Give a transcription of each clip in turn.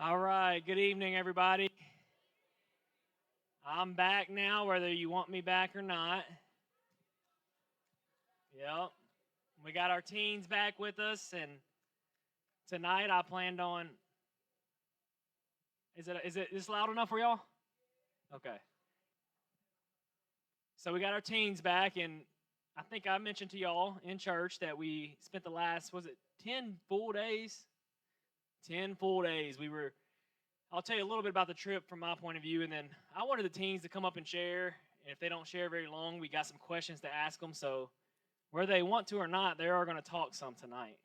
All right, good evening, everybody. I'm back now, whether you want me back or not. Yep, we got our teens back with us, and tonight I planned on. Is it this loud enough for y'all? Okay. So we got our teens back, and I think I mentioned to y'all in church that we spent the last 10 full days? 10 full days. I'll tell you a little bit about the trip from my point of view, and then I wanted the teens to come up and share. And if they don't share very long, we got some questions to ask them. So whether they want to or not, they are going to talk some tonight.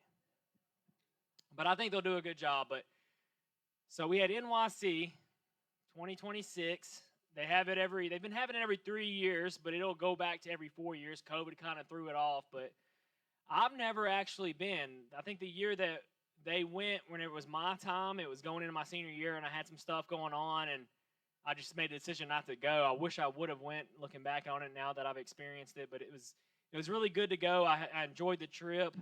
But I think they'll do a good job. But so we had NYC 2026. They've been having it every 3 years, but it'll go back to every 4 years. COVID kind of threw it off, but I've never actually been. I think the year that they went, when it was my time, it was going into my senior year, and I had some stuff going on, and I just made the decision not to go. I wish I would have went, looking back on it now that I've experienced it, but it was really good to go. I enjoyed the trip.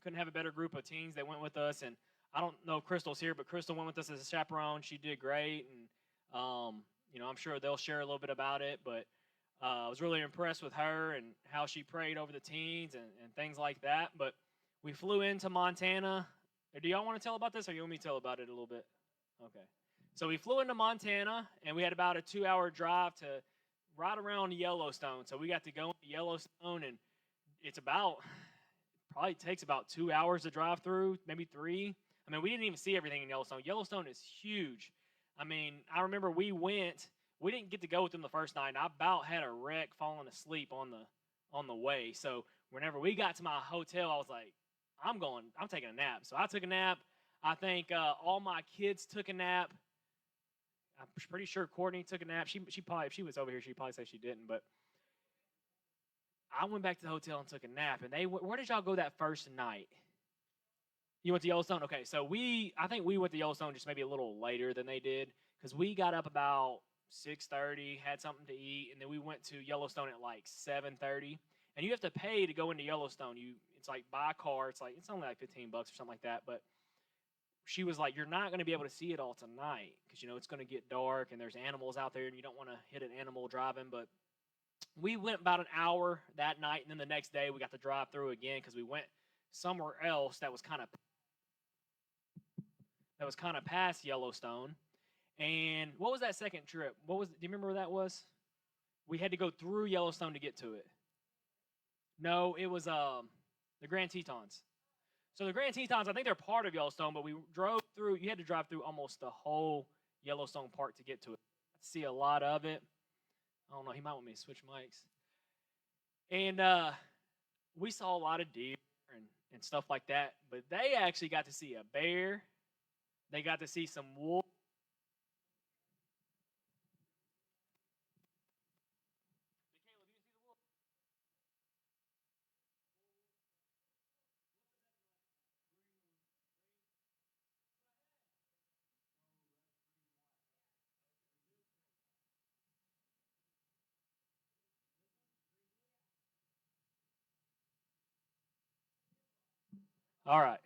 Couldn't have a better group of teens that went with us, and I don't know if Crystal's here, but Crystal went with us as a chaperone. She did great, and I'm sure they'll share a little bit about it, but I was really impressed with her and how she prayed over the teens and things like that. But we flew into Montana. Do y'all want to tell about this, or you want me to tell about it a little bit? Okay. So we flew into Montana, and we had about a 2-hour drive to right around Yellowstone. So we got to go into Yellowstone, and probably takes about 2 hours to drive through, maybe 3. I mean, we didn't even see everything in Yellowstone. Yellowstone is huge. I mean, I remember we didn't get to go with them the first night, and I about had a wreck falling asleep on the way. So whenever we got to my hotel, I was like, I'm taking a nap. So I took a nap. I think all my kids took a nap. I'm pretty sure Courtney took a nap. If she was over here, she'd probably say she didn't. But I went back to the hotel and took a nap. And where did y'all go that first night? You went to Yellowstone? Okay, so I think we went to Yellowstone just maybe a little later than they did, because we got up about 6:30, had something to eat, and then we went to Yellowstone at like 7:30. And you have to pay to go into Yellowstone. It's like by car. It's only like $15 or something like that. But she was like, you're not going to be able to see it all tonight because it's going to get dark and there's animals out there and you don't want to hit an animal driving. But we went about an hour that night, and then the next day we got to drive through again because we went somewhere else that was kind of past Yellowstone. And what was that second trip? Do you remember where that was? We had to go through Yellowstone to get to it. No, it was the Grand Tetons. So the Grand Tetons, I think they're part of Yellowstone, but we drove through. You had to drive through almost the whole Yellowstone Park to get to it. I see a lot of it. I don't know. He might want me to switch mics. And we saw a lot of deer and stuff like that, but they actually got to see a bear. They got to see some wolves. All right.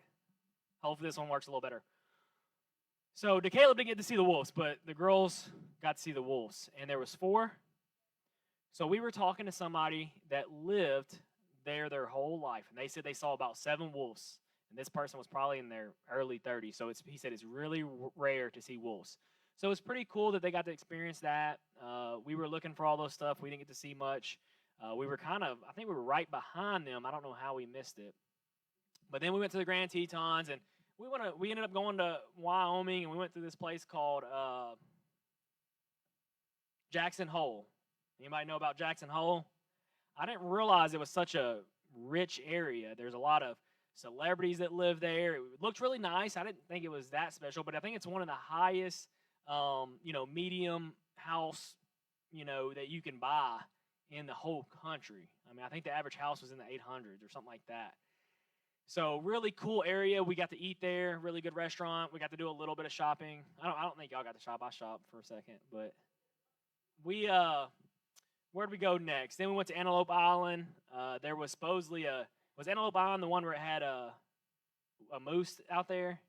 Hopefully this one works a little better. So DeCaleb didn't get to see the wolves, but the girls got to see the wolves, and there was 4. So we were talking to somebody that lived there their whole life, and they said they saw about 7 wolves, and this person was probably in their early 30s. So he said it's really rare to see wolves. So it's pretty cool that they got to experience that. We were looking for all those stuff. We didn't get to see much. I think we were right behind them. I don't know how we missed it. But then we went to the Grand Tetons, and we ended up going to Wyoming, and we went to this place called Jackson Hole. Anybody know about Jackson Hole? I didn't realize it was such a rich area. There's a lot of celebrities that live there. It looked really nice. I didn't think it was that special, but I think it's one of the highest, medium house, that you can buy in the whole country. I mean, I think the average house was in the 800s or something like that. So really cool area. We got to eat there. Really good restaurant. We got to do a little bit of shopping. I don't think y'all got to shop. I shopped for a second, but where'd we go next? Then we went to Antelope Island. There was supposedly was Antelope Island the one where it had a moose out there?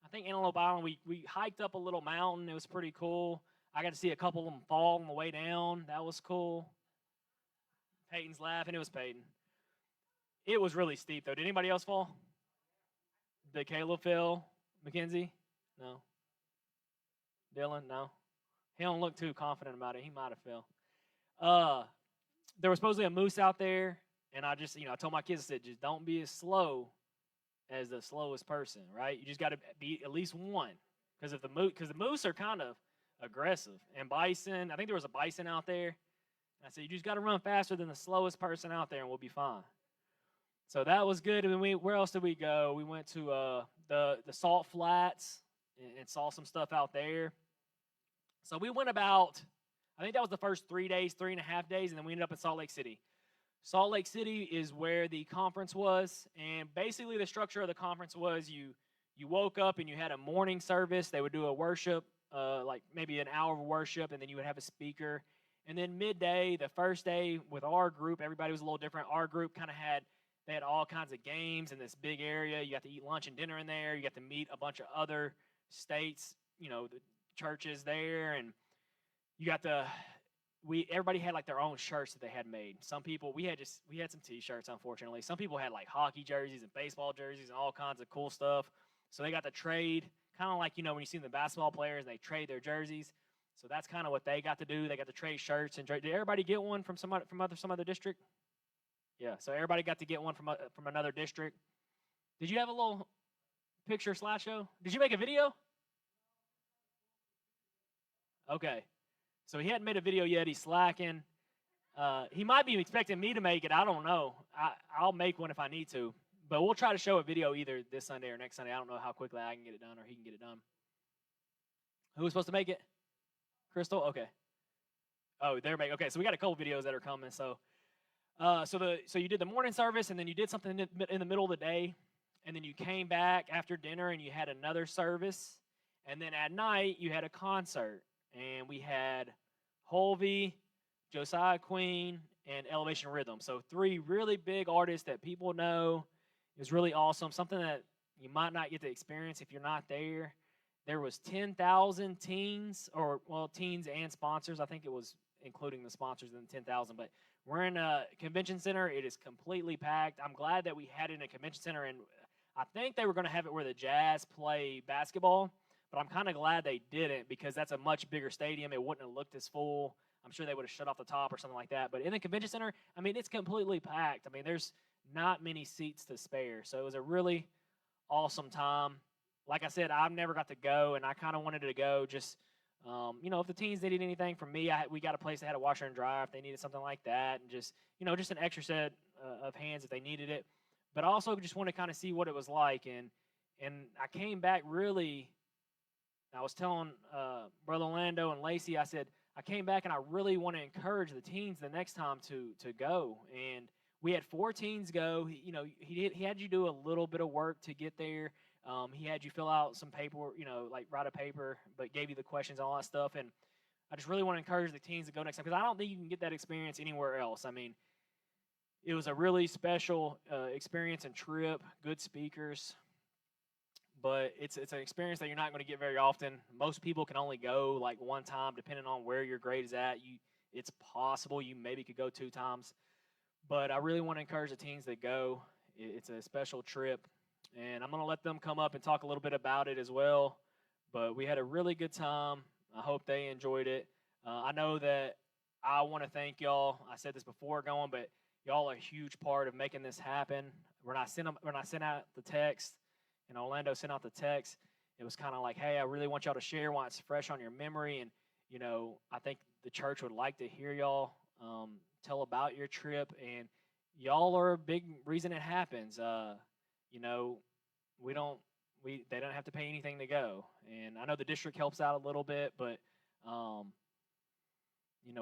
I think Antelope Island, we hiked up a little mountain. It was pretty cool. I got to see a couple of them fall on the way down. That was cool. Peyton's laughing. It was Peyton. It was really steep, though. Did anybody else fall? Did Caleb fell? Mackenzie? No. Dylan? No. He don't look too confident about it. He might have fell. There was supposedly a moose out there, and I just, I told my kids, I said, just don't be as slow as the slowest person, right? You just got to be at least one, because the moose are kind of aggressive, and bison. I think there was a bison out there. I said, you just got to run faster than the slowest person out there, and we'll be fine. So that was good. And where else did we go? We went to the Salt Flats and saw some stuff out there. So we went about, I think that was the first 3 days, 3.5 days, and then we ended up in Salt Lake City. Salt Lake City is where the conference was, and basically the structure of the conference was you woke up and you had a morning service. They would do a worship, like maybe an hour of worship, and then you would have a speaker. And then midday, the first day with our group, everybody was a little different. Our group kind of had all kinds of games in this big area. You got to eat lunch and dinner in there. You got to meet a bunch of other states, the churches there, and you got to. Everybody had like their own shirts that they had made. Some people we had some T-shirts, unfortunately. Some people had like hockey jerseys and baseball jerseys and all kinds of cool stuff. So they got to trade, kind of like when you see the basketball players, they trade their jerseys. So that's kind of what they got to do. They got to trade shirts and trade. Did everybody get one from some other district? Yeah. So everybody got to get one from another district. Did you have a little picture slideshow? Did you make a video? Okay. So he hadn't made a video yet. He's slacking. He might be expecting me to make it. I don't know. I'll make one if I need to. But we'll try to show a video either this Sunday or next Sunday. I don't know how quickly I can get it done or he can get it done. Who was supposed to make it? Crystal? Okay. Oh, they're making. Okay, so we got a couple videos that are coming. So you did the morning service, and then you did something in the middle of the day, and then you came back after dinner and you had another service, and then at night you had a concert. And we had Holvey, Josiah Queen, and Elevation Rhythm. So 3 really big artists that people know. It was really awesome. Something that you might not get to experience if you're not there. There was 10,000 teens, teens and sponsors. I think it was including the sponsors in the 10,000. But we're in a convention center. It is completely packed. I'm glad that we had it in a convention center. And I think they were going to have it where the Jazz play basketball. But I'm kind of glad they didn't because that's a much bigger stadium. It wouldn't have looked as full. I'm sure they would have shut off the top or something like that. But in the convention center, it's completely packed. there's not many seats to spare. So it was a really awesome time. Like I said, I've never got to go, and I kind of wanted to go just, if the teens needed anything from me, we got a place that had a washer and dryer if they needed something like that, and just, just an extra set of hands if they needed it. But I also just want to kind of see what it was like. And I came back really. I was telling Brother Orlando and Lacey, I said, I came back and I really want to encourage the teens the next time to go. And we had 4 teens go. He had you do a little bit of work to get there. He had you fill out some paper, like write a paper, but gave you the questions and all that stuff. And I just really want to encourage the teens to go next time because I don't think you can get that experience anywhere else. It was a really special experience and trip, good speakers. But it's an experience that you're not going to get very often. Most people can only go like one time, depending on where your grade is at. It's possible you maybe could go 2 times. But I really want to encourage the teens to go. It's a special trip. And I'm going to let them come up and talk a little bit about it as well. But we had a really good time. I hope they enjoyed it. I know that I want to thank y'all. I said this before going, but y'all are a huge part of making this happen. When I sent out the text, and Orlando sent out the text, it was kind of like, hey, I really want y'all to share while it's fresh on your memory. And, I think the church would like to hear y'all tell about your trip. And y'all are a big reason it happens. They don't have to pay anything to go. And I know the district helps out a little bit, but,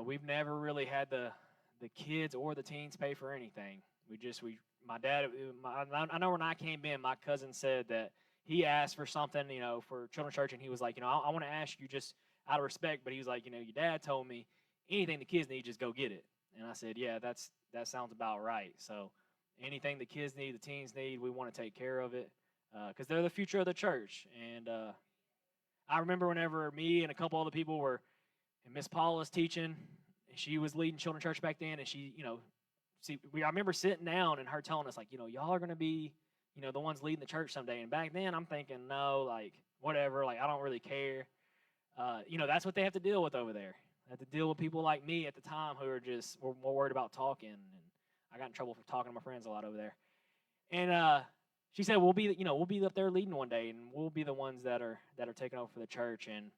we've never really had the kids or the teens pay for anything. My dad, I know when I came in, my cousin said that he asked for something, for children's church, and he was like, I want to ask you just out of respect, but he was like, your dad told me anything the kids need, just go get it. And I said, yeah, that sounds about right. So anything the kids need, the teens need, we want to take care of it. because they're the future of the church. And I remember whenever me and a couple other people were, and Miss Paula's teaching, and she was leading children's church back then, and she, I remember sitting down and her telling us, like, y'all are going to be, the ones leading the church someday. And back then I'm thinking, no, like, whatever, like, I don't really care. That's what they have to deal with over there. They have to deal with people like me at the time who were more worried about talking. And I got in trouble for talking to my friends a lot over there. And she said, we'll be up there leading one day, and we'll be the ones that are taking over for the church. And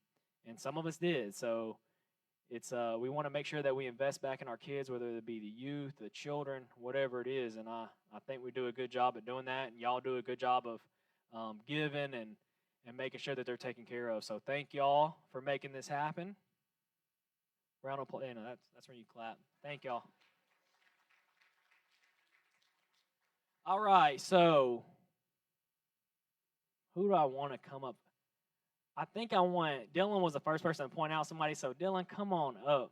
some of us did. So it's we want to make sure that we invest back in our kids, whether it be the youth, the children, whatever it is. And I think we do a good job at doing that, and y'all do a good job of giving and making sure that they're taken care of. So thank y'all for making this happen. Round of applause. That's when you clap. Thank y'all. All right, so who do I want to come up? I think Dylan was the first person to point out somebody, so Dylan, come on up.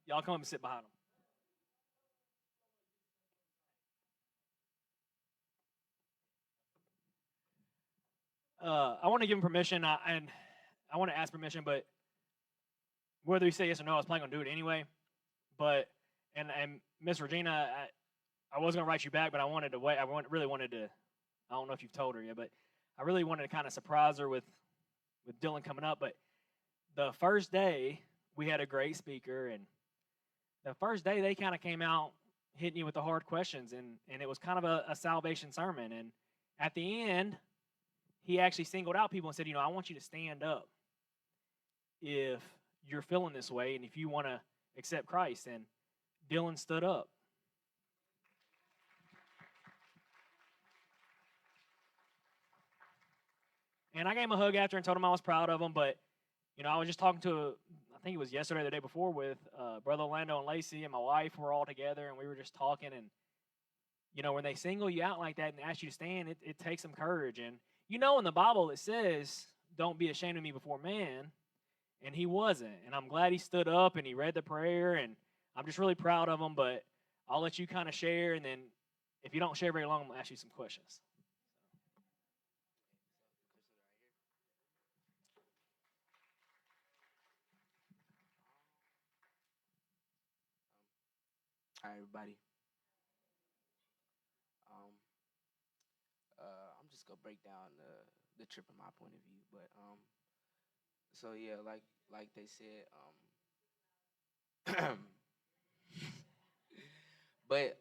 Y'all come up and sit behind him. I want to give him permission, and I want to ask permission, but whether you say yes or no, I was planning on doing it anyway. But and Miss Regina, I was gonna write you back, but I wanted to wait. Really wanted to. I don't know if you've told her yet, but I really wanted to kind of surprise her with Dylan coming up. But the first day we had a great speaker, and the first day they kind of came out hitting you with the hard questions, and it was kind of a salvation sermon. And at the end, he actually singled out people and said, I want you to stand up if you're feeling this way and if you want to accept Christ. And Dylan stood up. And I gave him a hug after and told him I was proud of him. But, I was just talking to, I think it was yesterday or the day before, with Brother Orlando and Lacey and my wife. Were all together, and we were just talking. And, when they single you out like that and ask you to stand, it takes some courage. And, in the Bible it says, don't be ashamed of me before man. And he wasn't. And I'm glad he stood up and he read the prayer. And I'm just really proud of him. But I'll let you kind of share. And then if you don't share very long, I'm going to ask you some questions. Hi, everybody. Um, I'm just gonna break down the trip in my point of view, but so yeah, like they said, but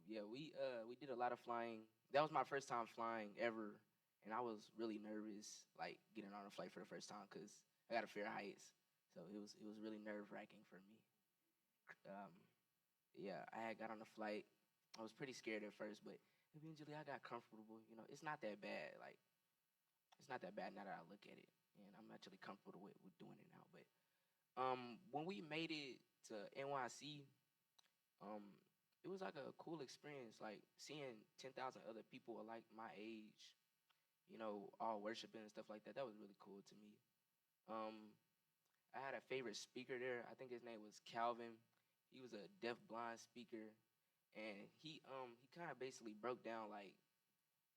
yeah, we did a lot of flying. That was my first time flying ever, and I was really nervous, like getting on a flight for the first time, cause I got a fear of heights, so it was really nerve wracking for me. Um, yeah, I had got on the flight. I was pretty scared at first, but eventually I got comfortable. It's not that bad. Like, it's not that bad now that I look at it, and I'm actually comfortable with doing it now. But when we made it to NYC, um, it was like a cool experience. Like seeing 10,000 other people like my age, all worshiping and stuff like that. That was really cool to me. Um, I had a favorite speaker there. I think his name was Calvin. He was a deaf blind speaker, and he kind of basically broke down like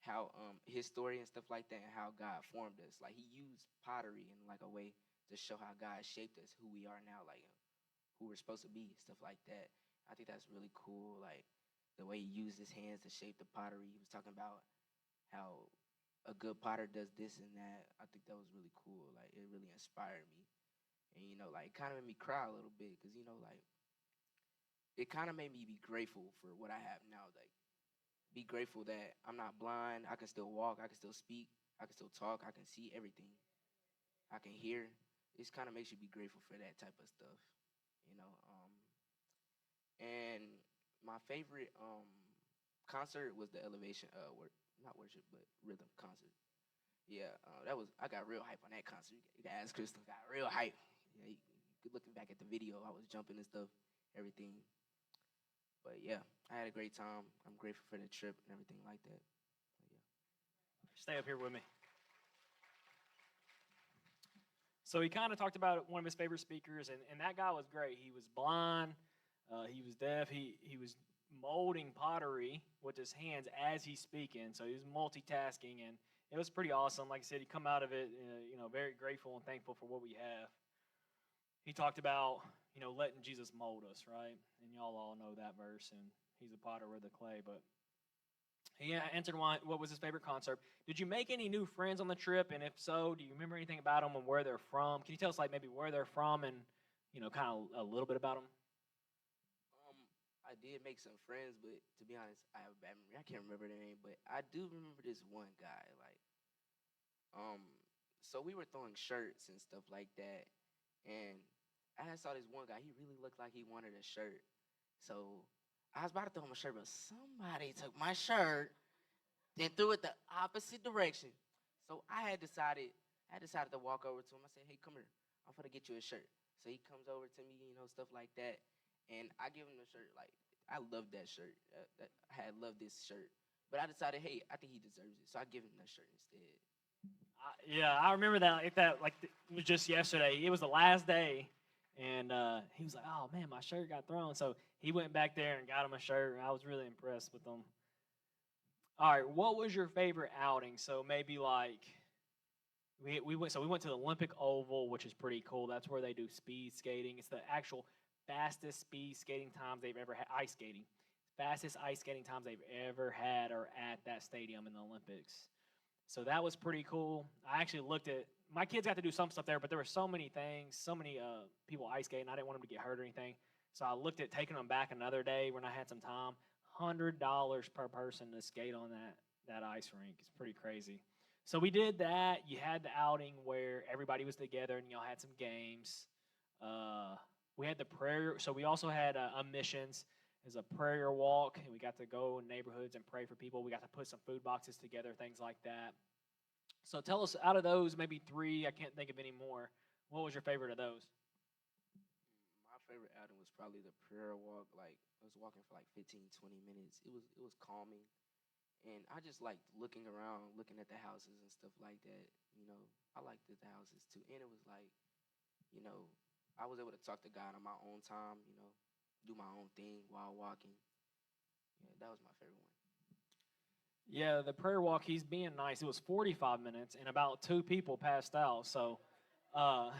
how his story and stuff like that, and how God formed us. Like he used pottery in like a way to show how God shaped us, who we are now, like who we're supposed to be, stuff like that. I think that's really cool. Like the way he used his hands to shape the pottery. He was talking about how a good potter does this and that. I think that was really cool. Like it really inspired me, and like it kind of made me cry a little bit because like it kind of made me be grateful for what I have now. Like be grateful that I'm not blind. I can still walk. I can still speak. I can still talk. I can see everything. I can hear. It kind of makes you be grateful for that type of stuff, you know. And my favorite concert was the Elevation, not worship, but rhythm concert. Yeah, that was. I got real hype on that concert. You can ask Crystal. Got real hype. Yeah, looking back at the video, I was jumping and stuff, everything. But yeah, I had a great time. I'm grateful for the trip and everything like that. But yeah. Stay up here with me. So he kind of talked about one of his favorite speakers, and that guy was great. He was blind, he was deaf, he was molding pottery with his hands as he's speaking. So he was multitasking, and it was pretty awesome. Like I said, he come out of it, very grateful and thankful for what we have. He talked about, letting Jesus mold us, right? And y'all all know that verse, and he's a potter with the clay. But he answered what was his favorite concert. Did you make any new friends on the trip? And if so, do you remember anything about them and where they're from? Can you tell us, like, maybe where they're from and, kind of a little bit about them? Um, I did make some friends, but to be honest, I have a bad memory. I can't remember their name, but I do remember this one guy. Um, so we were throwing shirts and stuff like that, and I saw this one guy. He really looked like he wanted a shirt. So I was about to throw him a shirt, but somebody took my shirt and threw it the opposite direction. So I decided to walk over to him. I said, "Hey, come here. I'm gonna get you a shirt." So he comes over to me, stuff like that, and I give him the shirt. Like, I love that shirt. I had loved this shirt, but I decided, hey, I think he deserves it, so I give him that shirt instead. Yeah, I remember that. It was just yesterday. It was the last day, and he was like, "Oh man, my shirt got thrown." So he went back there and got him a shirt. I was really impressed with him. All right, what was your favorite outing? So maybe like we went to the Olympic Oval, which is pretty cool. That's where they do speed skating. It's the actual fastest speed skating times they've ever had. Ice skating, fastest ice skating times they've ever had are at that stadium in the Olympics. So that was pretty cool. I actually looked at my kids got to do some stuff there, but there were so many things, so many people ice skating. I didn't want them to get hurt or anything. So I looked at taking them back another day when I had some time. $100 per person to skate on that ice rink. It's pretty crazy. So we did that. You had the outing where everybody was together and y'all had some games. We had the prayer. So we also had a missions as a prayer walk, and we got to go in neighborhoods and pray for people. We got to put some food boxes together, things like that. So tell us, out of those, maybe three, I can't think of any more, what was your favorite of those? My favorite outing was probably the prayer walk. Like, I was walking for like 15, 20 minutes. It was calming, and I just liked looking around, looking at the houses and stuff like that. I liked the houses too, and it was like, you know, I was able to talk to God on my own time. Do my own thing while walking. Yeah, that was my favorite one. Yeah, the prayer walk, he's being nice. It was 45 minutes, and about two people passed out. So uh,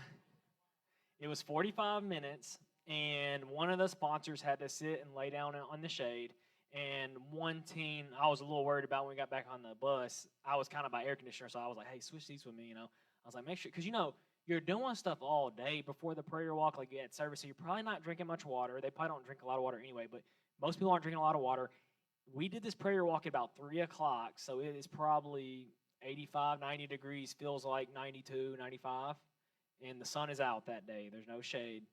it was 45 minutes, and one of the sponsors had to sit and lay down on the shade. And one team, I was a little worried about when we got back on the bus. I was kind of by air conditioner, so I was like, "Hey, switch seats with me." I was like, "Make sure," because you're doing stuff all day before the prayer walk, like at service. So you're probably not drinking much water. They probably don't drink a lot of water anyway, but most people aren't drinking a lot of water. We did this prayer walk at about 3 o'clock, so it is probably 85, 90 degrees. Feels like 92, 95, and the sun is out that day. There's no shade,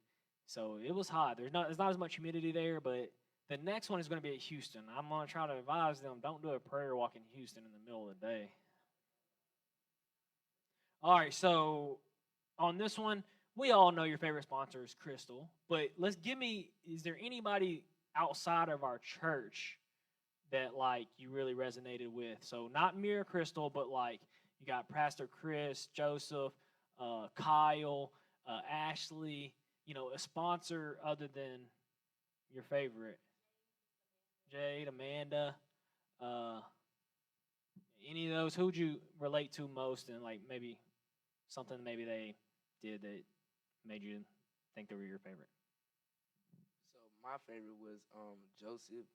so it was hot. There's not as much humidity there, but the next one is going to be at Houston. I'm going to try to advise them, don't do a prayer walk in Houston in the middle of the day. All right, so on this one, we all know your favorite sponsor is Crystal, but is there anybody outside of our church that like you really resonated with? So not Mira Crystal, but like you got Pastor Chris, Joseph, Kyle, Ashley, a sponsor other than your favorite. Jade, Amanda, uh, any of those, who'd you relate to most, and like maybe something maybe they did that made you think they were your favorite? So my favorite was Joseph.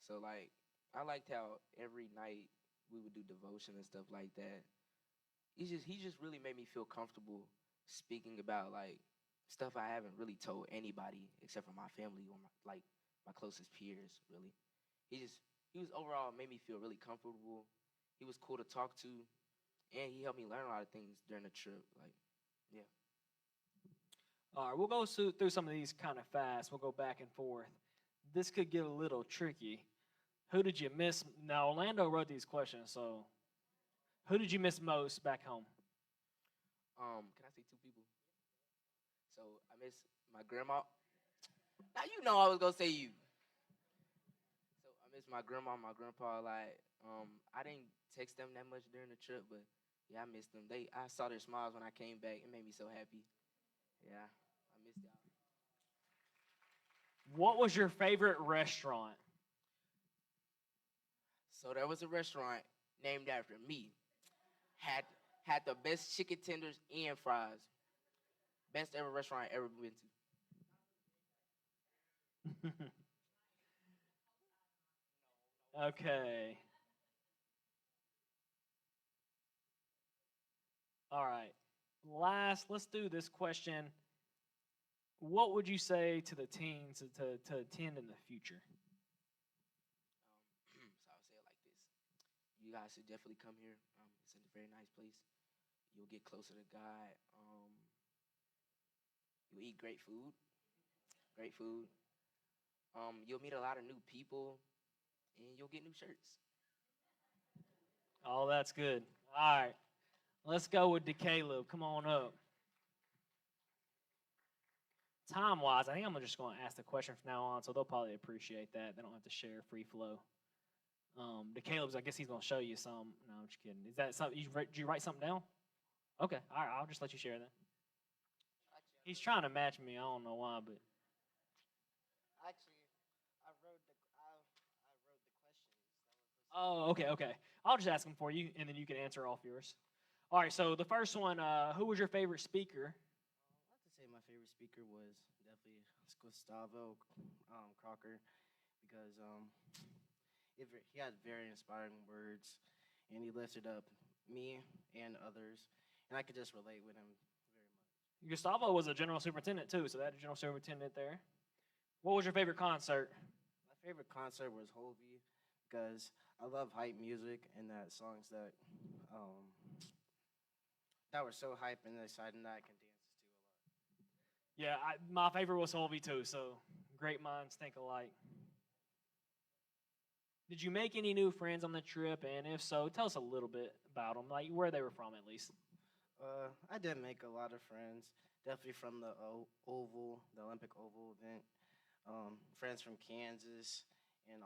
So like I liked how every night we would do devotion and stuff like that. He just really made me feel comfortable speaking about like stuff I haven't really told anybody except for my family or my closest peers really. He was overall made me feel really comfortable. He was cool to talk to, and he helped me learn a lot of things during the trip. Like, yeah. All right, we'll go through some of these kind of fast. We'll go back and forth. This could get a little tricky. Who did you miss? Now, Orlando wrote these questions, so who did you miss most back home? Can I say two people? So I miss my grandma. Now you know I was gonna say you. So I miss my grandma, my grandpa. Like, I didn't text them that much during the trip, but Yeah, I missed them. I saw their smiles when I came back. It made me so happy. Yeah, I missed y'all. What was your favorite restaurant? So there was a restaurant named after me. Had had the best chicken tenders and fries. Best ever restaurant I ever been to. Okay. All right. Let's do this question. What would you say to the teens to attend in the future? So I'll say it like this: you guys should definitely come here. It's a very nice place. You'll get closer to God. You'll eat great food. Great food. You'll meet a lot of new people, and you'll get new shirts. Oh, that's good. All right. Let's go with DeCaleb. Come on up. Time wise, I think I'm just going to ask the question from now on, so they'll probably appreciate that. They don't have to share free flow. DeCaleb's, I guess he's going to show you some. No, I'm just kidding. Is that something? Did you write something down? Okay. All right. I'll just let you share that. He's trying to match me. I don't know why, but. Actually, I wrote the questions. Oh, okay, okay. I'll just ask them for you, and then you can answer off yours. All right. So the first one, who was your favorite speaker? I'd like to say my favorite speaker was definitely Gustavo Crocker because he had very inspiring words, and he lifted up me and others, and I could just relate with him very much. Gustavo was a general superintendent too, so that general superintendent there. What was your favorite concert? My favorite concert was Hovey because I love hype music and that songs um, that were so hype and exciting that I can dance to a lot. Yeah, my favorite was Holby too. So great minds think alike. Did you make any new friends on the trip? And if so, tell us a little bit about them, like where they were from at least. I did make a lot of friends, definitely from the Oval, the Olympic Oval event. Friends from Kansas and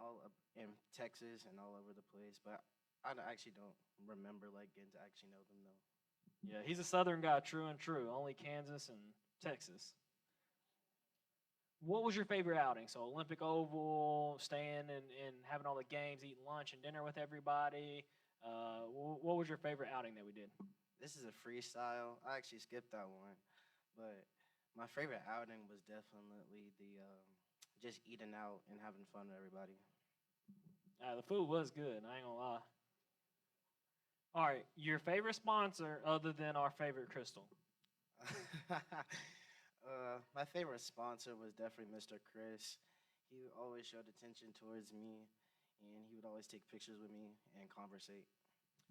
in Texas and all over the place, but actually don't remember like getting to actually know them though. Yeah, he's a Southern guy, true and true. Only Kansas and Texas. What was your favorite outing? So Olympic Oval, staying and having all the games, eating lunch and dinner with everybody. What was your favorite outing that we did? This is a freestyle. I actually skipped that one, but my favorite outing was definitely the just eating out and having fun with everybody. The food was good. I ain't gonna lie. All right, your favorite sponsor other than our favorite Crystal? My favorite sponsor was definitely Mr. Chris. He always showed attention towards me, and he would always take pictures with me and conversate.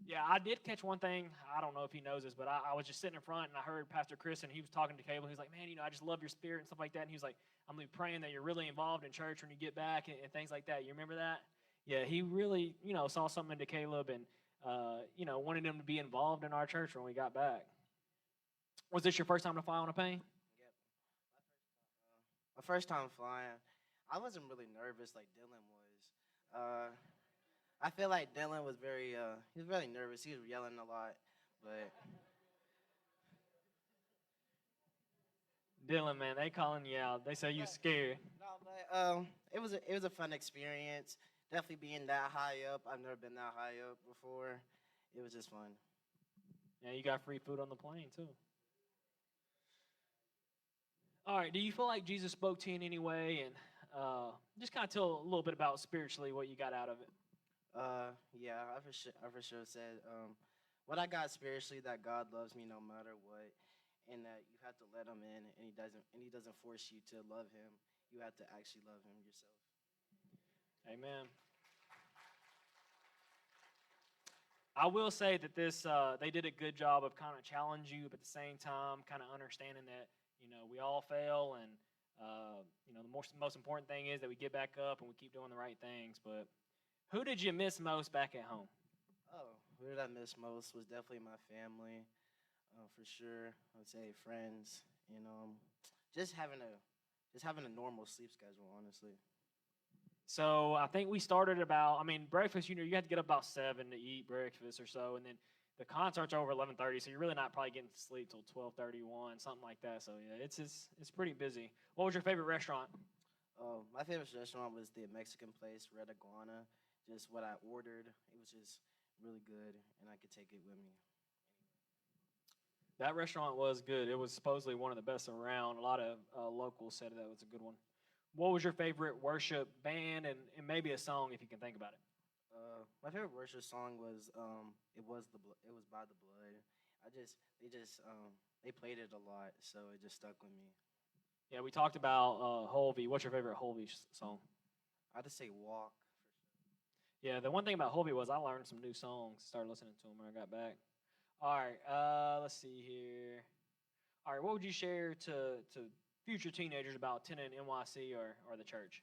Yeah, I did catch one thing. I don't know if he knows this, but I was just sitting in front and I heard Pastor Chris and he was talking to Cable. He was like, man, I just love your spirit and stuff like that. And he was like, I'm going to be praying that you're really involved in church when you get back and things like that. You remember that? Yeah, he really, saw something into Caleb and, wanted him to be involved in our church when we got back. Was this your first time to fly on a plane? Yep. My first time flying, I wasn't really nervous like Dylan was. I feel like Dylan was he was very nervous. He was yelling a lot, but Dylan, man, they calling you out. They say you scared. no, but it was a fun experience. Definitely being that high up. I've never been that high up before. It was just fun. Yeah, you got free food on the plane too. All right. Do you feel like Jesus spoke to you in any way, and just kind of tell a little bit about spiritually what you got out of it? Yeah, I for sure said what I got spiritually that God loves me no matter what, and that you have to let Him in, and He doesn't force you to love Him. You have to actually love Him yourself. Amen. I will say that they did a good job of kind of challenging you, but at the same time, kind of understanding that we all fail, and the most important thing is that we get back up and we keep doing the right things. But who did you miss most back at home? Oh, who did I miss most was definitely my family, for sure. I would say friends, just having a normal sleep schedule, honestly. So I think we started breakfast, you had to get up about 7 to eat breakfast or so. And then the concert's over 11:30, so you're really not probably getting to sleep till 12:31, something like that. So yeah, it's pretty busy. What was your favorite restaurant? My favorite restaurant was the Mexican place, Red Iguana. Just what I ordered, it was just really good, and I could take it with me. That restaurant was good. It was supposedly one of the best around. A lot of locals said that was a good one. What was your favorite worship band and maybe a song if you can think about it? My favorite worship song was it was by the Blood. They played it a lot, so it just stuck with me. Yeah, we talked about Holvey. What's your favorite Holvey song? I just say Walk. Yeah, the one thing about Holvey was I learned some new songs. Started listening to them when I got back. All right, let's see here. All right, what would you share to future teenagers about attending NYC or the church?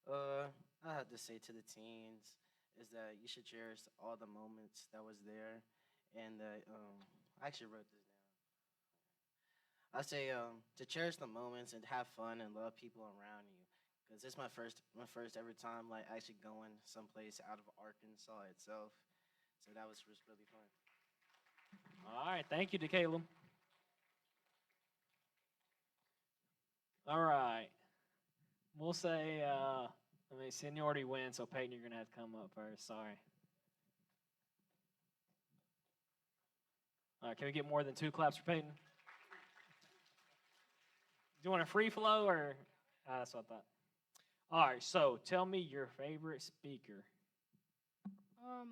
I have to say to the teens is that you should cherish all the moments that was there, and that I actually wrote this down. I say to cherish the moments and have fun and love people around you, because it's my first ever time like actually going someplace out of Arkansas itself, so that was just really fun. All right, thank you to Caleb. All right, we'll say, seniority wins, so Peyton, you're going to have to come up first. Sorry. All right, can we get more than 2 claps for Peyton? Do you want a free flow or? That's what I thought. All right, so tell me your favorite speaker.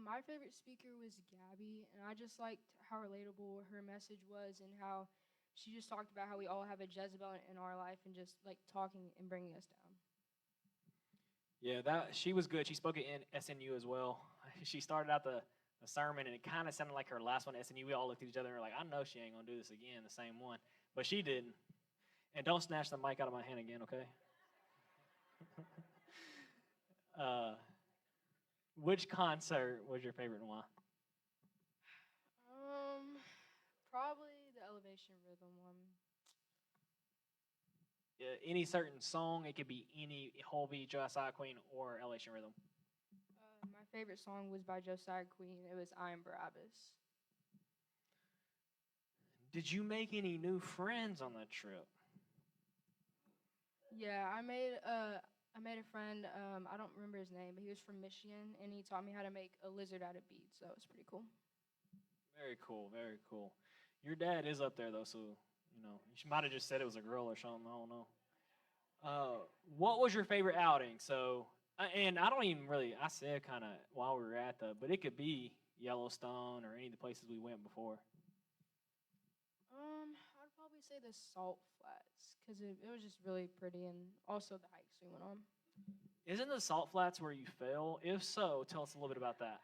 My favorite speaker was Gabby, and I just liked how relatable her message was and how she just talked about how we all have a Jezebel in our life and just like talking and bringing us down. Yeah, she was good. She spoke at SNU as well. She started out the sermon, and it kind of sounded like her last one at SNU. We all looked at each other and were like, I know she ain't going to do this again, the same one. But she didn't. And don't snatch the mic out of my hand again, okay? Which concert was your favorite and why? Probably the Elevation Rhythm one. Any certain song? It could be any Holby, Josiah Queen, or Elevation Rhythm. My favorite song was by Josiah Queen. It was I Am Barabbas. Did you make any new friends on that trip? Yeah, I made a friend. I don't remember his name, but he was from Michigan, and he taught me how to make a lizard out of beads. So it was pretty cool. Very cool, very cool. Your dad is up there though, so you might have just said it was a girl or something. I don't know. What was your favorite outing? So, and I don't even really. I said kind of while we were at but it could be Yellowstone or any of the places we went before. I'd probably say the Salt Flats because it was just really pretty, and also the hikes we went on. Isn't the Salt Flats where you fell? If so, tell us a little bit about that.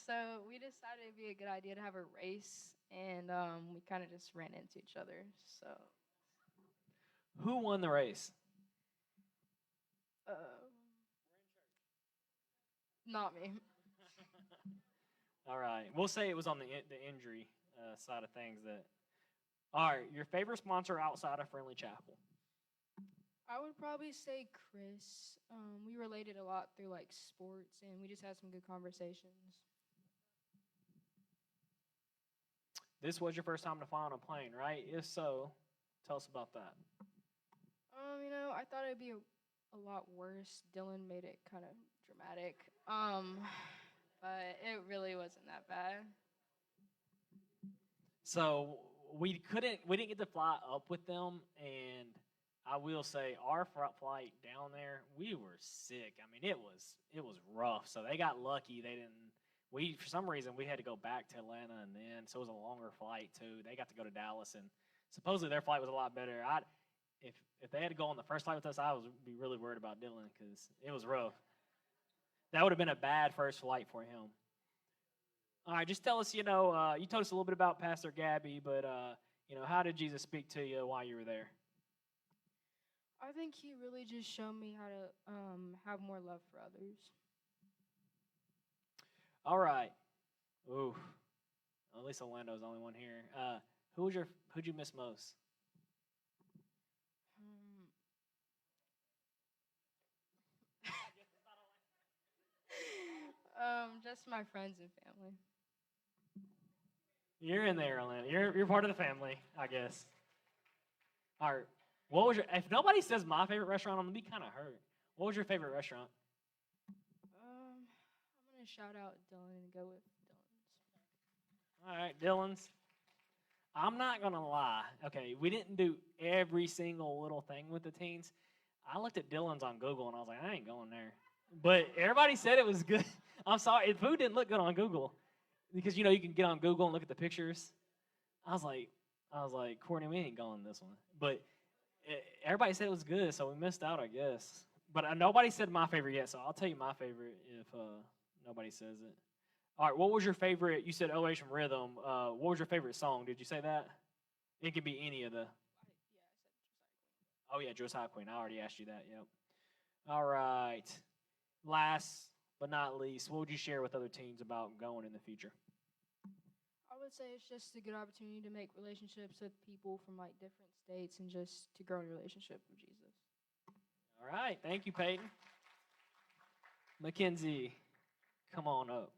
So we decided it'd be a good idea to have a race, and we kind of just ran into each other. So. Who won the race? Not me. All right, we'll say it was on the injury side of things. All right, your favorite sponsor outside of Friendly Chapel? I would probably say Chris. We related a lot through like sports, and we just had some good conversations. This was your first time to fly on a plane, right? If so, tell us about that. I thought it'd be a lot worse. Dylan made it kind of dramatic. But it really wasn't that bad. So we didn't get to fly up with them, and I will say our flight down there, we were sick. I mean, it was rough. So they got lucky. For some reason we had to go back to Atlanta, and then so it was a longer flight too. They got to go to Dallas, and supposedly their flight was a lot better. If they had to go on the first flight with us, I would be really worried about Dylan because it was rough. That would have been a bad first flight for him. All right, just tell us, you told us a little bit about Pastor Gabby, but, how did Jesus speak to you while you were there? I think he really just showed me how to have more love for others. All right. Ooh. At least Orlando's the only one here. Who'd you miss most? just my friends and family. You're in there, Atlanta. You're part of the family, I guess. All right. What was your? If nobody says my favorite restaurant, I'm gonna be kind of hurt. What was your favorite restaurant? I'm gonna shout out Dylan and go with Dylan's. All right, Dylan's. I'm not gonna lie. Okay, we didn't do every single little thing with the teens. I looked at Dylan's on Google and I was like, I ain't going there. But everybody said it was good. I'm sorry, the food didn't look good on Google because you can get on Google and look at the pictures. I was like, Courtney, we ain't going this one. But everybody said it was good, so we missed out, I guess. But nobody said my favorite yet, so I'll tell you my favorite if nobody says it. All right, what was your favorite? You said Elevation Rhythm. What was your favorite song? Did you say that? It could be any of the. Oh, yeah, Josiah Queen. I already asked you that, yep. All right. Last but not least, what would you share with other teens about going in the future? I would say it's just a good opportunity to make relationships with people from like different states and just to grow in a relationship with Jesus. All right. Thank you, Peyton. Mackenzie, come on up.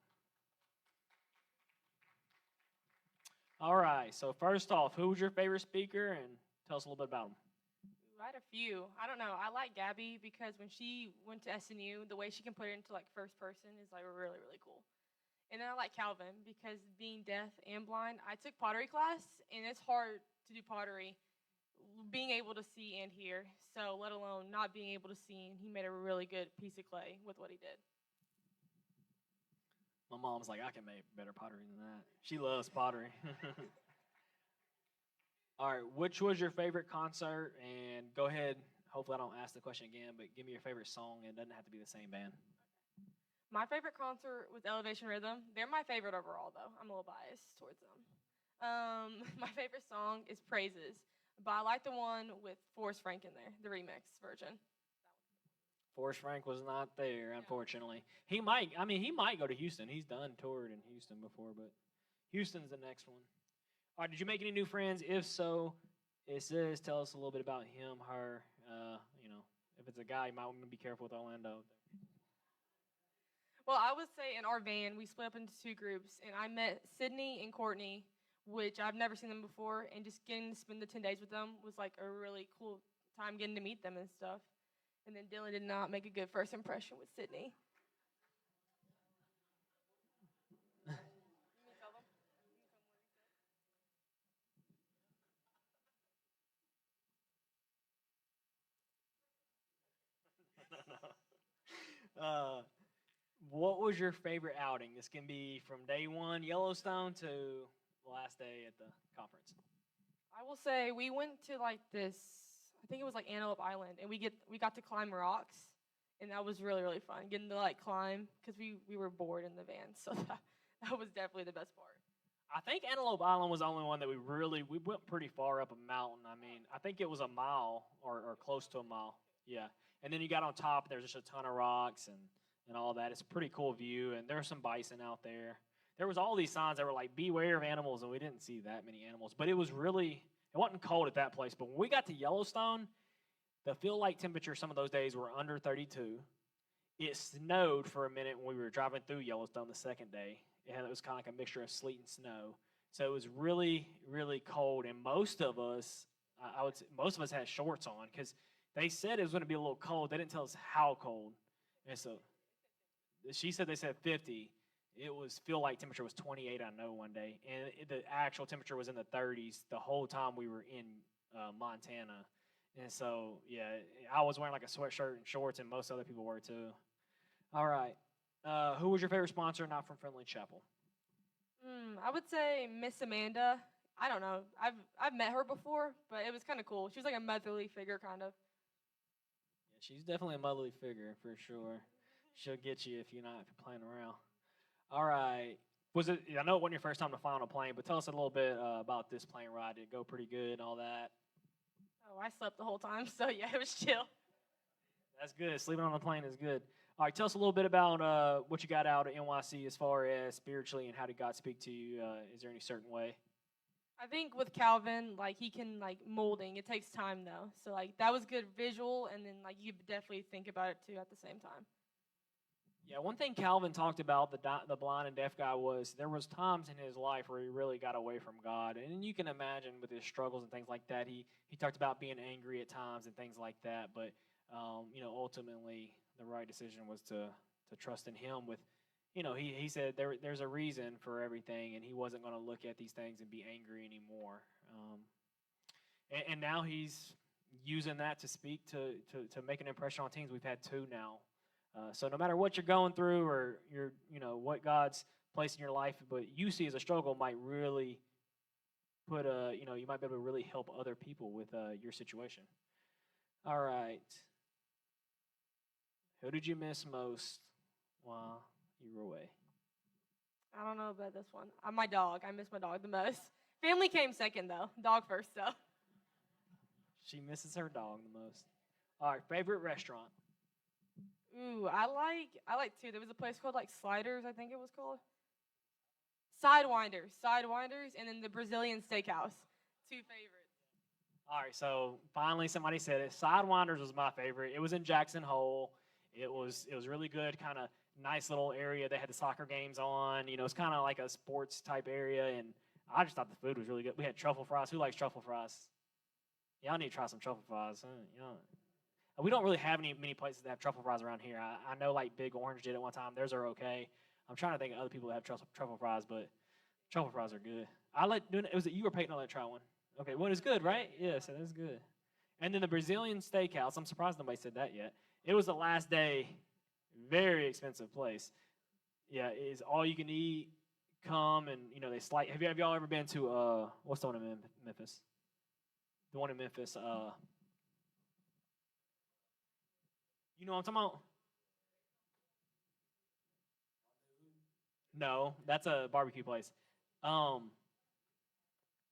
All right. So first off, who was your favorite speaker, and tell us a little bit about him. I had a few. I don't know. I like Gabby because when she went to SNU, the way she can put it into like first person is like really, really cool. And then I like Calvin because being deaf and blind, I took pottery class, and it's hard to do pottery, being able to see and hear. So let alone not being able to see, and he made a really good piece of clay with what he did. My mom's like, I can make better pottery than that. She loves pottery. All right, which was your favorite concert? And go ahead. Hopefully I don't ask the question again, but give me your favorite song. It doesn't have to be the same band. My favorite concert was Elevation Rhythm. They're my favorite overall, though. I'm a little biased towards them. My favorite song is Praises, but I like the one with Forrest Frank in there, the remix version. Forrest Frank was not there, unfortunately. He might go to Houston. He's done toured in Houston before, but Houston's the next one. All right, did you make any new friends? If so, it says tell us a little bit about him, her. If it's a guy, you might want to be careful with Orlando. Well, I would say in our van, we split up into two groups, and I met Sydney and Courtney, which I've never seen them before, and just getting to spend the 10 days with them was like a really cool time getting to meet them and stuff. And then Dylan did not make a good first impression with Sydney. What was your favorite outing? This can be from day one, Yellowstone, to the last day at the conference. I will say we went to like this, I think it was like Antelope Island, and we got to climb rocks, and that was really, really fun, getting to like climb, because we were bored in the van, so that was definitely the best part. I think Antelope Island was the only one that we went pretty far up a mountain. I mean, I think it was a mile or close to a mile. Yeah. And then you got on top, there's just a ton of rocks and all that. It's a pretty cool view, and there was some bison out there. There was all these signs that were like, beware of animals, and we didn't see that many animals. But it wasn't cold at that place. But when we got to Yellowstone, the feel-like temperature some of those days were under 32. It snowed for a minute when we were driving through Yellowstone the second day. And it was kind of like a mixture of sleet and snow. So it was really, really cold. And most of us had shorts on because they said it was going to be a little cold. They didn't tell us how cold. And so she said they said 50. It was feel-like temperature was 28, I know, one day. And the actual temperature was in the 30s the whole time we were in Montana. And so, yeah, I was wearing like a sweatshirt and shorts, and most other people were too. All right. Who was your favorite sponsor not from Friendly Chapel? I would say Miss Amanda. I don't know. I've met her before, but it was kind of cool. She was like a motherly figure, kind of. Yeah, she's definitely a motherly figure for sure. She'll get you if you're playing around. All right. I know it wasn't your first time to fly on a plane, but tell us a little bit about this plane ride. Did it go pretty good and all that? Oh, I slept the whole time, so yeah, it was chill. That's good. Sleeping on a plane is good. All right, tell us a little bit about what you got out at NYC as far as spiritually and how did God speak to you? Is there any certain way? I think with Calvin, like he can like molding. It takes time though, so like that was good visual, and then like you definitely think about it too at the same time. Yeah, Yeah, one thing Calvin talked about the blind and deaf guy was there was times in his life where he really got away from God, and you can imagine with his struggles and things like that. He talked about being angry at times and things like that, but ultimately the right decision was to trust in Him. With he said there's a reason for everything, and he wasn't going to look at these things and be angry anymore. And now he's using that to speak to make an impression on teams. We've had 2 now. So no matter what you're going through or what God's placed in your life, but you see as a struggle might really you might be able to really help other people with your situation. All right. Who did you miss most while you were away? I don't know about this one. My dog. I miss my dog the most. Family came second, though. Dog first, though. She misses her dog the most. All right, favorite restaurant? Ooh, I like 2. There was a place called like Sliders, I think it was called. Sidewinders, and then the Brazilian Steakhouse. 2 favorites. All right, so finally somebody said it. Sidewinders was my favorite. It was in Jackson Hole. It was really good, kind of nice little area. They had the soccer games on. It's kind of like a sports type area, and I just thought the food was really good. We had truffle fries. Who likes truffle fries? Y'all need to try some truffle fries. We don't really have many places that have truffle fries around here. I know like Big Orange did it one time. Theirs are okay. I'm trying to think of other people that have truffle fries, but truffle fries are good. Was it you or Peyton? I let try one. Okay, well, it's good, right? Yes, it is good. And then the Brazilian Steakhouse. I'm surprised nobody said that yet. It was the last day. Very expensive place. Yeah, it is all you can eat. Come and they slice. Have y'all ever been to what's the one in Memphis? The one in Memphis. You know what I'm talking about? No, that's a barbecue place. Come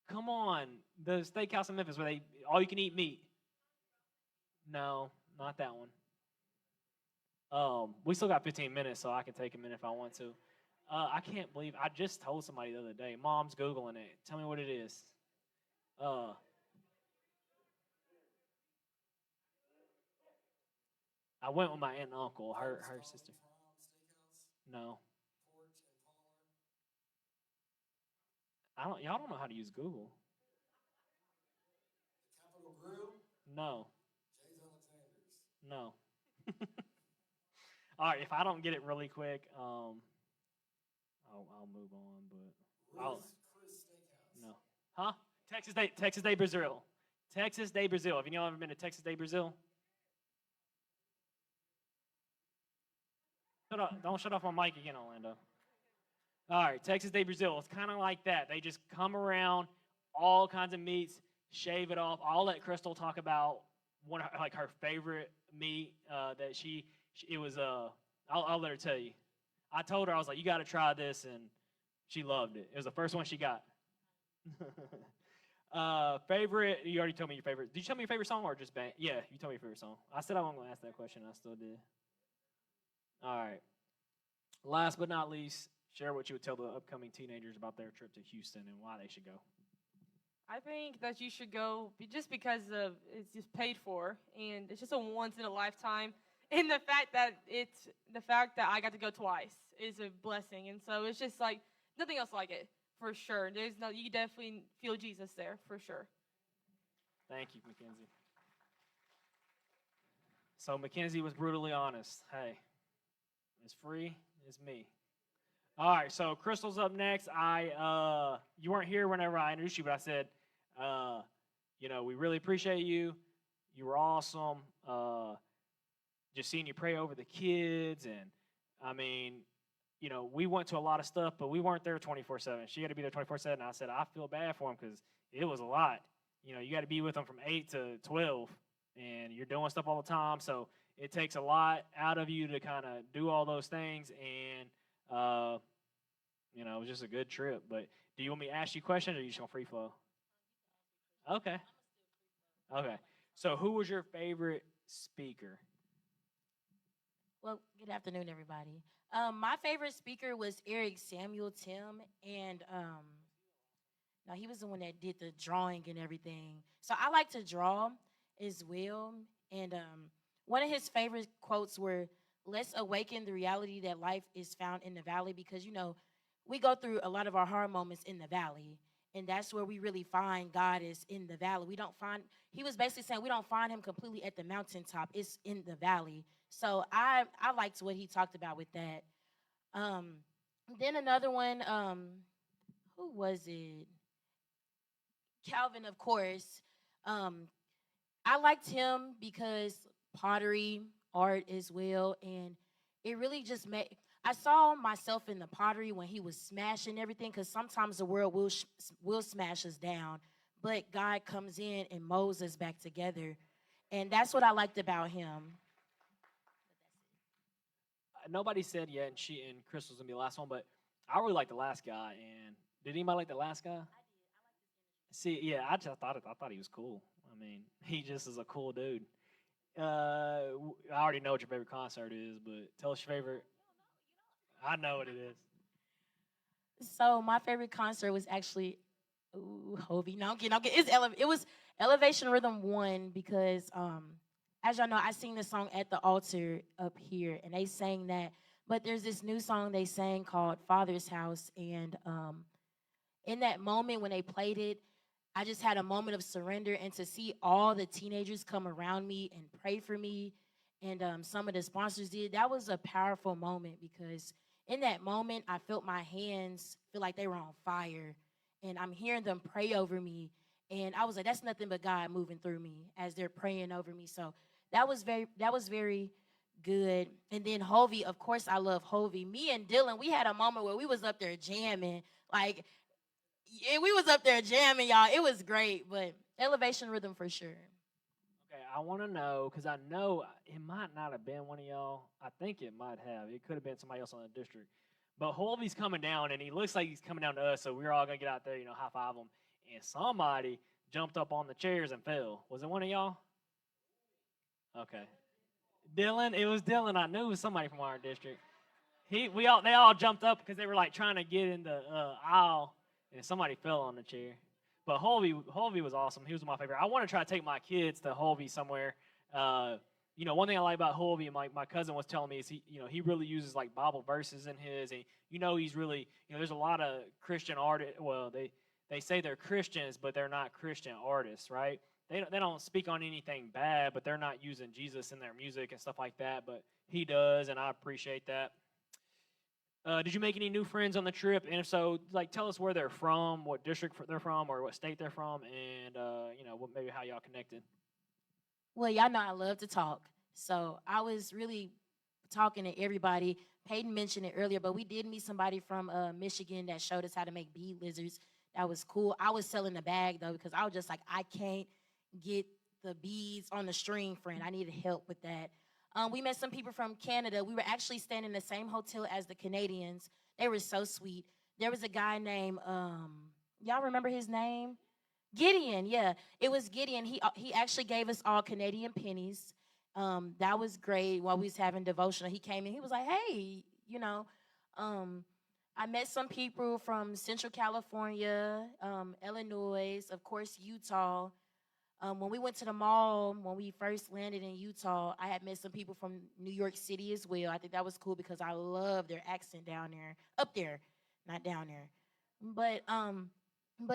on, the steakhouse in Memphis where they all you can eat meat. No, not that one. We still got 15 minutes, so I can take a minute if I want to. I can't believe I just told somebody the other day. Mom's Googling it. Tell me what it is. I went with my aunt and uncle, her sister. No. Y'all don't know how to use Google. Capitol Grill? No. Jay's Alexander's. No. All right, if I don't get it really quick, I'll move on. But Chris Steakhouse. no, huh? Texas Day Brazil. Texas Day Brazil. Have y'all ever been to Texas Day Brazil? Don't shut off my mic again, Orlando. All right, Texas Day Brazil. It's kind of like that. They just come around, all kinds of meats, shave it off. I'll let Crystal talk about her favorite meat that it was. I'll let her tell you. I told her, I was like, you got to try this, and she loved it. It was the first one she got. Favorite? You already told me your favorite. Did you tell me your favorite song or just band? Yeah, you told me your favorite song. I said I wasn't going to ask that question. I still did. All right. Last but not least, share what you would tell the upcoming teenagers about their trip to Houston and why they should go. I think that you should go just because it's just paid for, and it's just a once in a lifetime. And the fact that I got to go twice is a blessing, and so it's just like nothing else like it for sure. You definitely feel Jesus there for sure. Thank you, Mackenzie. So Mackenzie was brutally honest. Hey, it's free. It's me. All right, so Crystal's up next. You weren't here whenever I introduced you, but I said, we really appreciate you. You were awesome. Just seeing you pray over the kids, and I mean, we went to a lot of stuff, but we weren't there 24/7. She had to be there 24/7. And I said, I feel bad for him because it was a lot. You got to be with them from 8 to 12, and you're doing stuff all the time. So it takes a lot out of you to kind of do all those things, and it was just a good trip. But do you want me to ask you questions, or are you just gonna free flow? Okay. Okay. So who was your favorite speaker? Well, good afternoon, everybody. My favorite speaker was Eric Samuel Tim, and now he was the one that did the drawing and everything. So I like to draw as well, and one of his favorite quotes were, let's awaken the reality that life is found in the valley because, we go through a lot of our hard moments in the valley. And that's where we really find God is in the valley. He was basically saying we don't find him completely at the mountaintop. It's in the valley. So I liked what he talked about with that. Um, then another one, who was it? Calvin, of course. Um, I liked him because pottery, art as well, and it really just made. I saw myself in the pottery when he was smashing everything. Because sometimes the world will smash us down, but God comes in and molds us back together, and that's what I liked about him. Nobody said yet, and Crystal's gonna be the last one, but I really like the last guy. And did anybody like the last guy? See, yeah, I thought he was cool. I mean, he just is a cool dude. I already know what your favorite concert is, but tell us your favorite. I know what it is. So my favorite concert was actually Hovey. No, I'm kidding. I'm kidding. It was Elevation Rhythm One because as y'all know, I sing the song at the altar up here, and they sang that. But there's this new song they sang called Father's House, and in that moment when they played it, I just had a moment of surrender, and to see all the teenagers come around me and pray for me, and some of the sponsors did. That was a powerful moment because in that moment, I felt my hands feel like they were on fire, and I'm hearing them pray over me, and I was like, "That's nothing but God moving through me as they're praying over me." So that was very good. And then Hovey, of course, I love Hovey. Me and Dylan, we had a moment where we was up there jamming, like yeah, we was up there jamming, y'all. It was great, but Elevation Rhythm for sure. Okay, I want to know because I know it might not have been one of y'all. I think it might have. It could have been somebody else on the district. But Holby's coming down, and he looks like he's coming down to us. So we're all gonna get out there, high five him. And somebody jumped up on the chairs and fell. Was it one of y'all? Okay, Dylan. It was Dylan. I knew it was somebody from our district. They all jumped up because they were like trying to get in the aisle, and somebody fell on the chair. But Holby was awesome. He was my favorite. I want to try to take my kids to Holby somewhere. One thing I like about Holby, and my cousin was telling me is he really uses like Bible verses in his, and he's really there's a lot of Christian artists. Well, they say they're Christians, but they're not Christian artists, right? They don't speak on anything bad, but they're not using Jesus in their music and stuff like that. But he does, and I appreciate that. Did you make any new friends on the trip? And if so, tell us where they're from, what district they're from, or what state they're from, and maybe how y'all connected. Well, y'all know I love to talk. So I was really talking to everybody. Peyton mentioned it earlier, but we did meet somebody from Michigan that showed us how to make bead lizards. That was cool. I was selling the bag, though, because I was just like, I can't get the beads on the string, friend. I needed help with that. We met some people from Canada. We were actually staying in the same hotel as the Canadians. They were so sweet. There was a guy named, y'all remember his name? Gideon, yeah. It was Gideon. He actually gave us all Canadian pennies. That was great while we was having devotional. He came in. He was like, hey, I met some people from Central California, Illinois, of course, Utah. When we went to the mall, when we first landed in Utah, I had met some people from New York City as well. I think that was cool because I love their accent down there, up there, not down there. But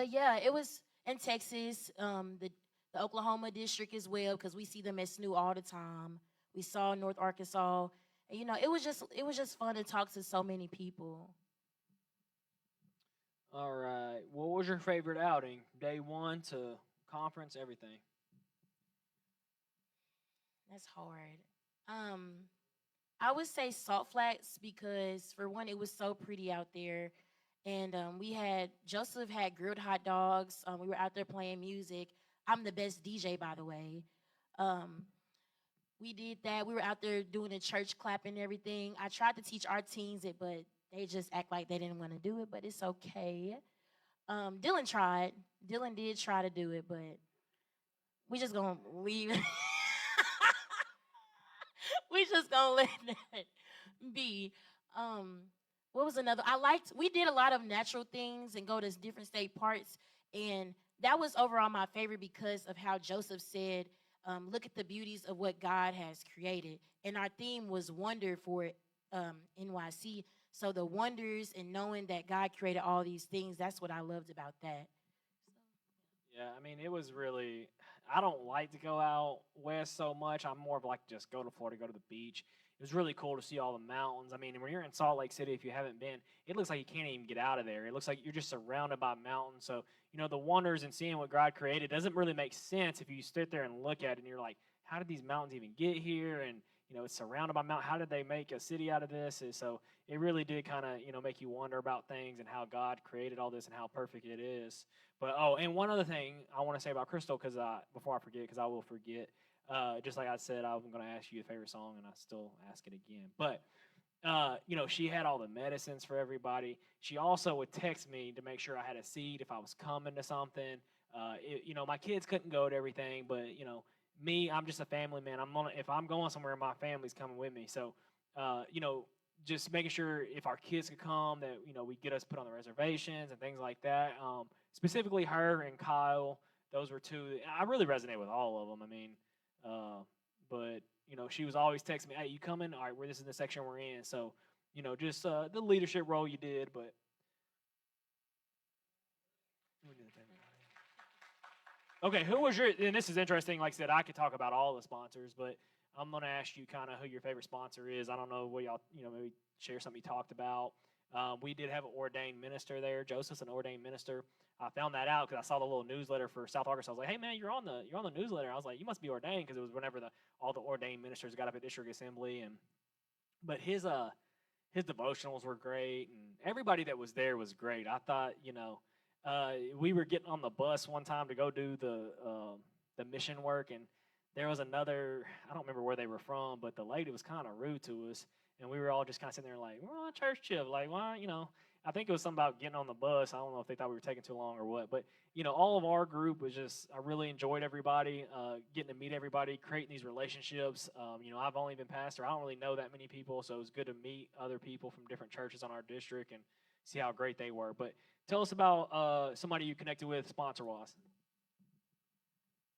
yeah, it was in Texas, the Oklahoma district as well because we see them at SNU all the time. We saw North Arkansas, and it was just fun to talk to so many people. All right. What was your favorite outing? Day one to conference, everything. That's hard. Um, I would say Salt Flats because for one, it was so pretty out there, and Joseph had grilled hot dogs. We were out there playing music. I'm the best DJ, by the way. Um, we did that. We were out there doing the church clap and everything. I tried to teach our teens it, but they just act like they didn't want to do it. But it's okay. Dylan tried. Dylan did try to do it, but we just gonna leave. We just gonna let that be. Um, what was another? We did a lot of natural things and go to different state parks, and that was overall my favorite because of how Joseph said look at the beauties of what God has created. And our theme was wonder for NYC. So the wonders and knowing that God created all these things, that's what I loved about that. Yeah, I mean, it was really. I don't like to go out west so much. I'm more of like just go to Florida, go to the beach. It was really cool to see all the mountains. I mean, when you're in Salt Lake City, if you haven't been, it looks like you can't even get out of there. It looks like you're just surrounded by mountains. So, the wonders and seeing what God created doesn't really make sense if you sit there and look at it and you're like, how did these mountains even get here? And, it's surrounded by mountains. How did they make a city out of this? And so it really did kind of, make you wonder about things and how God created all this and how perfect it is. But, and one other thing I want to say about Crystal, because before I forget, because I will forget, just like I said, I'm going to ask you a favorite song, and I still ask it again. But, she had all the medicines for everybody. She also would text me to make sure I had a seat if I was coming to something. My kids couldn't go to everything, but, me, I'm just a family man. If I'm going somewhere, my family's coming with me. So, just making sure if our kids could come that, we get us put on the reservations and things like that. Specifically her and Kyle, those were two. I really resonate with all of them. I mean, but, she was always texting me, hey, you coming? All right, this is the section we're in. So, just the leadership role you did, but. Okay, who was and this is interesting, like I said, I could talk about all the sponsors, but I'm going to ask you kind of who your favorite sponsor is. I don't know what y'all, maybe share something you talked about. We did have an ordained minister there. Joseph's an ordained minister. I found that out because I saw the little newsletter for South Arkansas. I was like, hey, man, you're on the newsletter. I was like, you must be ordained, because it was whenever all the ordained ministers got up at district assembly. But his devotionals were great, and everybody that was there was great. I thought, we were getting on the bus one time to go do the mission work, and there was another, I don't remember where they were from, but the lady was kind of rude to us, and we were all just kind of sitting there like, we're on a church trip, like, why, I think it was something about getting on the bus. I don't know if they thought we were taking too long or what, but, all of our group was just, I really enjoyed everybody, getting to meet everybody, creating these relationships. I've only been pastor. I don't really know that many people, so it was good to meet other people from different churches on our district and see how great they were. But tell us about somebody you connected with sponsor-wise.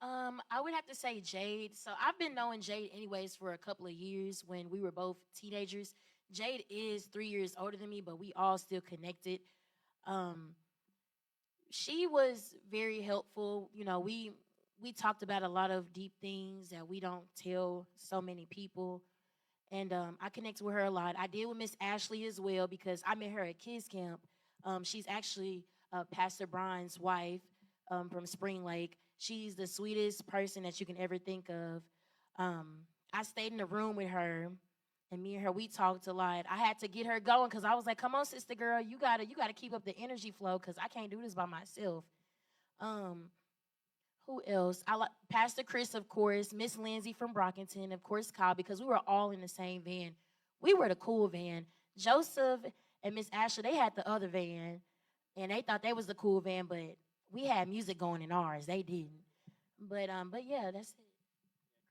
I would have to say Jade. So I've been knowing Jade anyways for a couple of years when we were both teenagers. Jade is 3 years older than me, but we all still connected. She was very helpful. We talked about a lot of deep things that we don't tell so many people. And I connected with her a lot. I did with Miss Ashley as well, because I met her at Kids Camp. She's actually Pastor Brian's wife from Spring Lake. She's the sweetest person that you can ever think of. I stayed in the room with her, and me and her, we talked a lot. I had to get her going because I was like, come on, sister girl, you gotta keep up the energy flow, because I can't do this by myself. Who else? I like Pastor Chris, of course, Miss Lindsay from Brockington, of course, Kyle, because we were all in the same van. We were the cool van. Joseph and Miss Ashley, they had the other van, and they thought they was the cool van, but we had music going in ours. They didn't. But yeah, that's it.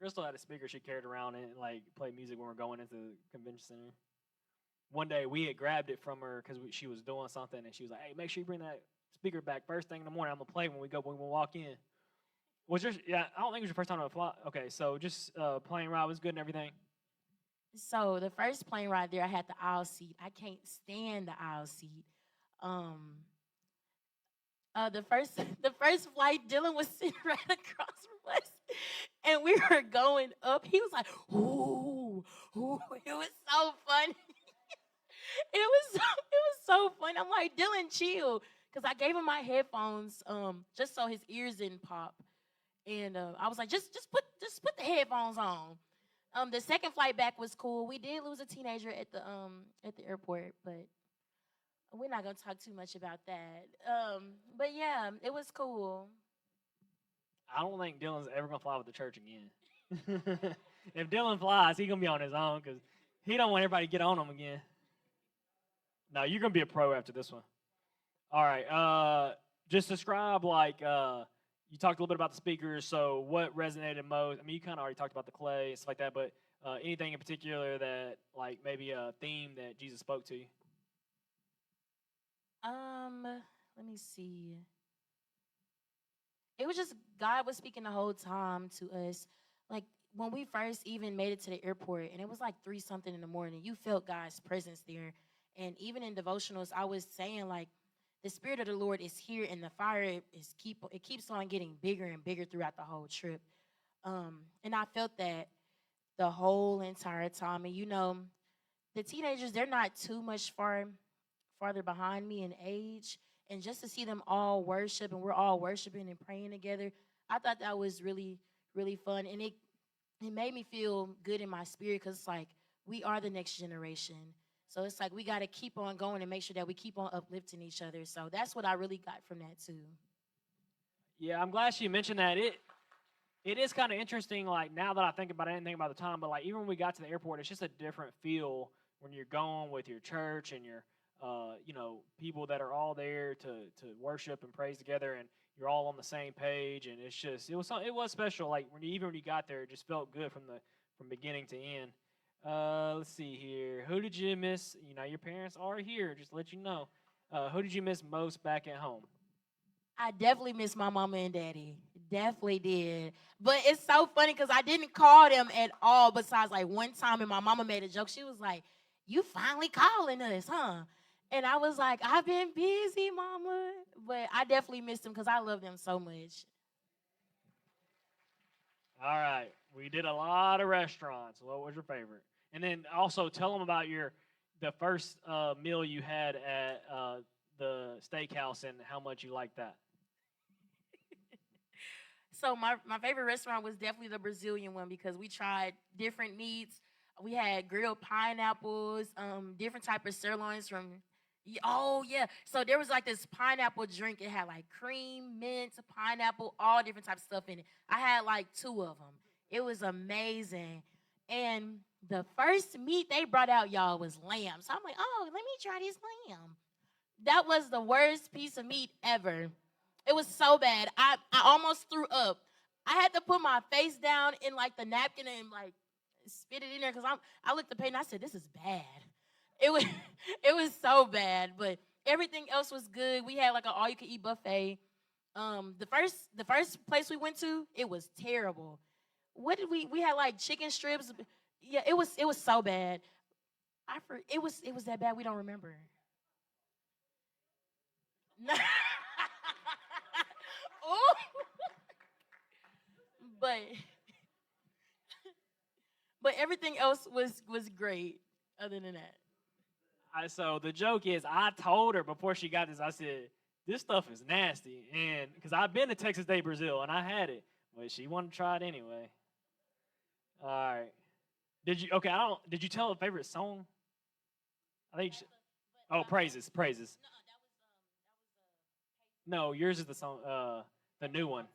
Crystal had a speaker she carried around and like played music when we were going into the convention center. One day we had grabbed it from her because she was doing something, and she was like, "Hey, make sure you bring that speaker back first thing in the morning. I'm gonna play when we walk in." Was your I don't think it was your first time to fly. Okay, so just plane ride was good and everything. So the first plane ride there, I had the aisle seat. I can't stand the aisle seat. The first flight, Dylan was sitting right across from us, and we were going up. He was like, "Ooh, ooh!" It was so funny. it was so funny. I'm like, Dylan, chill, because I gave him my headphones, just so his ears didn't pop, and I was like, just put the headphones on. The second flight back was cool. We did lose a teenager at the airport, but we're not gonna talk too much about that. But yeah, it was cool. I don't think Dylan's ever gonna fly with the church again. If Dylan flies, he's gonna be on his own because he don't want everybody to get on him again. No, you're gonna be a pro after this one. All right. Just describe you talked a little bit about the speakers. So what resonated most? I mean, you kind of already talked about the clay and stuff like that, but anything in particular that like maybe a theme that Jesus spoke to you? Let me see. It was just God was speaking the whole time to us. like when we first even made it to the airport, and it was like 3 something in the morning, you felt God's presence there. And even in devotionals, I was saying like the spirit of the Lord is here, and the fire it keeps on getting bigger and bigger throughout the whole trip. And I felt that the whole entire time. And the teenagers, they're not too much farther behind me in age. And just to see them all worship and we're all worshiping and praying together, I thought that was really, really fun. And it made me feel good in my spirit because it's like we are the next generation. So it's like we got to keep on going and make sure that we keep on uplifting each other. So that's what I really got from that too. Yeah, I'm glad she mentioned that. It is kind of interesting, like, now that I think about it, I didn't think about the time, but, like, even when we got to the airport, it's just a different feel when you're going with your church and your, people that are all there to worship and praise together, and you're all on the same page, and it's just, it was special. Like, even when you got there, it just felt good from beginning to end. Let's see here. Who did you miss? Your parents are here, just to let you know. Who did you miss most back at home? I definitely miss my mama and daddy. Definitely did. But it's so funny because I didn't call them at all besides like one time, and my mama made a joke. She was like, "You finally calling us, huh?" And I was like, "I've been busy, mama." But I definitely missed them because I love them so much. All right. We did a lot of restaurants. What was your favorite? And then also tell them about the first meal you had at the steakhouse and how much you liked that. So my favorite restaurant was definitely the Brazilian one because we tried different meats. We had grilled pineapples, different type of sirloins from. Oh yeah, so there was like this pineapple drink. It had like cream, mint, pineapple, all different types of stuff in it. I had like 2 of them. It was amazing. And the first meat they brought out, y'all, was lamb. So I'm like, oh, let me try this lamb. That was the worst piece of meat ever. It was so bad. I almost threw up. I had to put my face down in like the napkin and like spit it in there because I looked at the plate and I said, "This is bad." It was it was so bad, but everything else was good. We had like an all-you-can-eat buffet. The first place we went to, it was terrible. What did we had like chicken strips? Yeah, it was so bad. It was that bad. We don't remember. Ooh. but but everything else was great. Other than that, So the joke is, I told her before she got this, I said, this stuff is nasty. And because I've been to Texas Day, Brazil, and I had it, but she wanted to try it anyway. All right. Okay, did you tell a favorite song? I think praises, praises. No, yours is the song, the new one.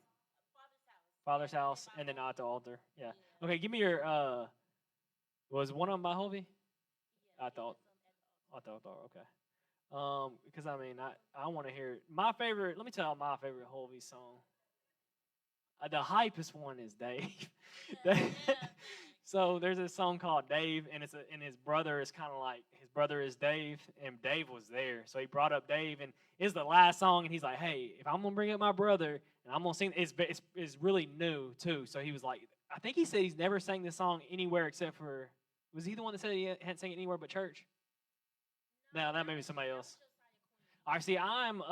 Father's house, and then at the altar. Yeah. Okay, give me your, was one of them by Hovey? I thought. I thought, okay. Because I mean, I want to hear my favorite. Let me tell you my favorite Hovey song. The hypest one is Dave. So there's a song called Dave, and and his brother is kind of like his brother is Dave, and Dave was there, so he brought up Dave, and it's the last song, and he's like, "Hey, if I'm gonna bring up my brother, and I'm gonna sing, it's really new too." So he was like, I think he said he's never sang this song anywhere except for. Was he the one that said he hadn't sang it anywhere but church? No, that may be somebody else. All right, see, I'm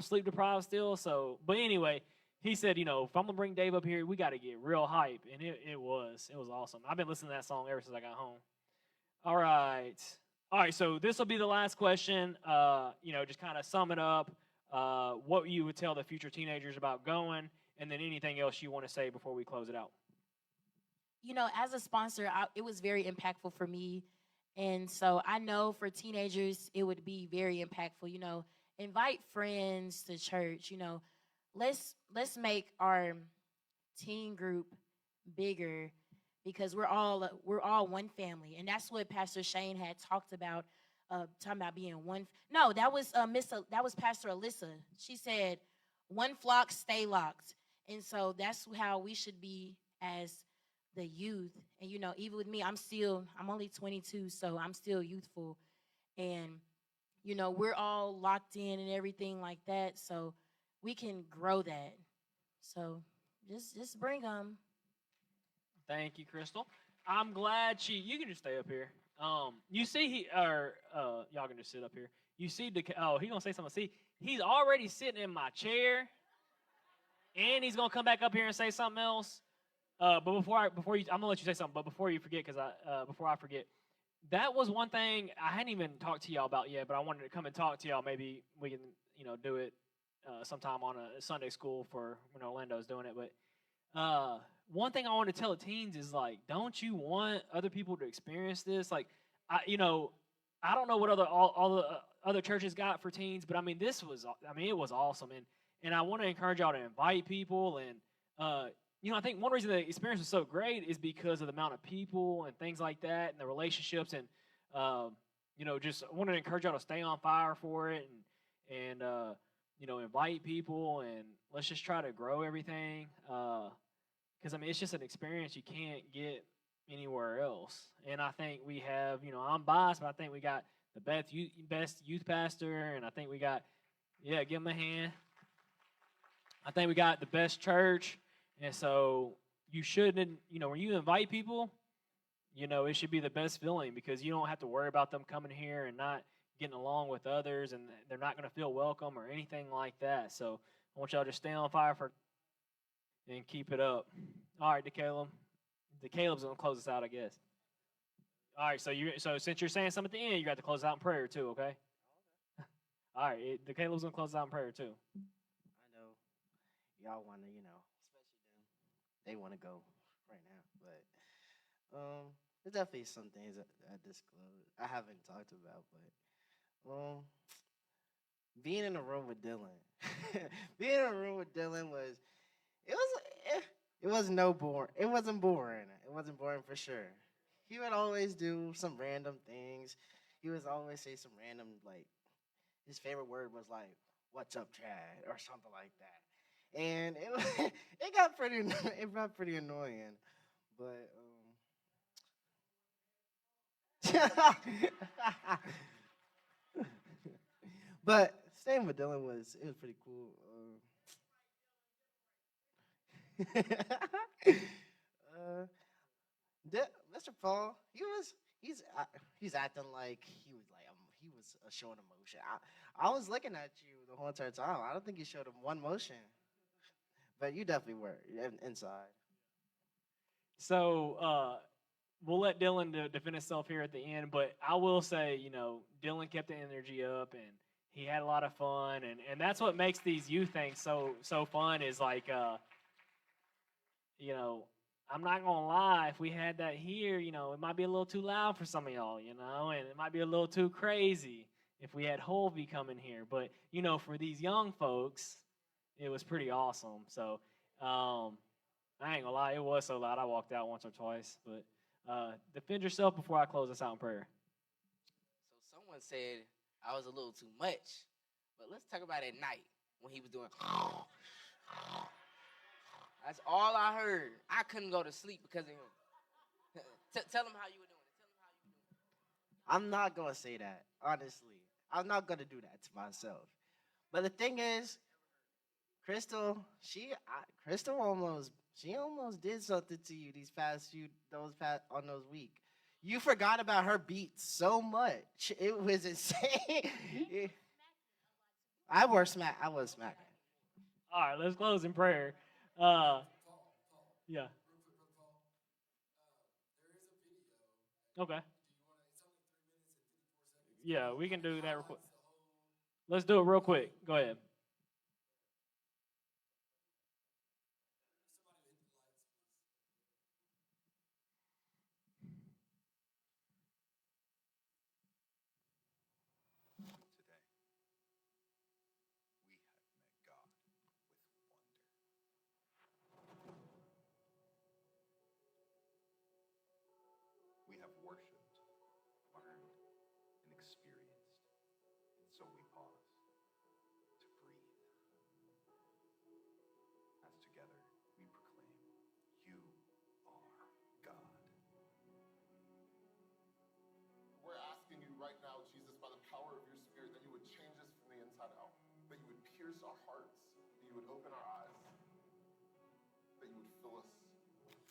sleep deprived still, so but anyway, he said, if I'm gonna bring Dave up here, we got to get real hype, and it was awesome. I've been listening to that song ever since I got home. All right. So this will be the last question. Just kind of sum it up. What you would tell the future teenagers about going, and then anything else you want to say before we close it out. As a sponsor, it was very impactful for me. And so I know for teenagers, it would be very impactful. Invite friends to church. Let's make our teen group bigger because we're all one family, and that's what Pastor Shane had talked about. Talking about being one. No, that was that was Pastor Alyssa. She said, "One flock, stay locked," and so that's how we should be as the youth. And even with me, I'm only 22, so I'm still youthful, and we're all locked in and everything like that, so we can grow that. So Just bring them. Thank you, Crystal. I'm glad you can just stay up here. You see y'all can just sit up here. You see he gonna say something. See, he's already sitting in my chair, and he's gonna come back up here and say something else. But before you, I'm gonna let you say something. But before you forget, before I forget, that was one thing I hadn't even talked to y'all about yet. But I wanted to come and talk to y'all. Maybe we can, do it sometime on a Sunday school for when Orlando's doing it. But one thing I want to tell the teens is like, don't you want other people to experience this? Like, I don't know what all the other churches got for teens, but I mean, it was awesome, and I want to encourage y'all to invite people, and I think one reason the experience was so great is because of the amount of people and things like that, and the relationships, and just I wanted to encourage y'all to stay on fire for it, and invite people, and let's just try to grow everything. Because I mean, it's just an experience you can't get anywhere else. And I think we have, I'm biased, but I think we got the best youth pastor, and I think we got, give him a hand. I think we got the best church, and so you shouldn't, when you invite people, it should be the best feeling because you don't have to worry about them coming here and not getting along with others, and they're not going to feel welcome or anything like that. So I want y'all to stay on fire and keep it up. All right, DeCaleb. DeCaleb's going to close us out, I guess. All right, so since you're saying something at the end, you got to close out in prayer too, okay? All right, DeCaleb's going to close out in prayer too. I know y'all want to, especially them, they want to go right now. But there's definitely some things that I disclosed I haven't talked about. But being in a room with Dylan, was it was no boring. It wasn't boring. It wasn't boring for sure. He would always do some random things. He would always say some random, like, his favorite word was like, "What's up, Chad?" or something like that. And it got pretty annoying. But but staying with Dylan was pretty cool. uh, Mr. Paul, he's acting like he was showing emotion. I was looking at you the whole entire time. I don't think you showed him one motion, but you definitely were inside. So we'll let Dylan defend himself here at the end, but I will say, Dylan kept the energy up, and he had a lot of fun, and that's what makes these youth things so fun is like, I'm not gonna lie, if we had that here, it might be a little too loud for some of y'all, and it might be a little too crazy if we had Holvey coming here. But for these young folks, it was pretty awesome. So I ain't gonna lie, it was so loud I walked out once or twice. But defend yourself before I close us out in prayer. So someone said I was a little too much, but let's talk about at night when he was doing. That's all I heard. I couldn't go to sleep because of him. Tell him how you were doing it. I'm not gonna say that, honestly. I'm not gonna do that to myself. But the thing is, Crystal, Crystal almost did something to you on those weeks. You forgot about her beats so much. It was insane. I was smacking. All right, let's close in prayer. Paul, Yeah. real quick, Brother Paul. There is a video. Okay. Do you want to? It's only 3 minutes and 54 seconds. Yeah, we can do that real quick. Highlights the whole. Let's do it real quick. Go ahead. Somebody hit the lights, please. Today, we have met God with wonder. We have worshiped, learned, and experienced, and so we pause to breathe. As together we proclaim, you are God. We're asking you right now, Jesus, by the power of your Spirit, that you would change us from the inside out, that you would pierce our hearts, that you would open our eyes, that fill us with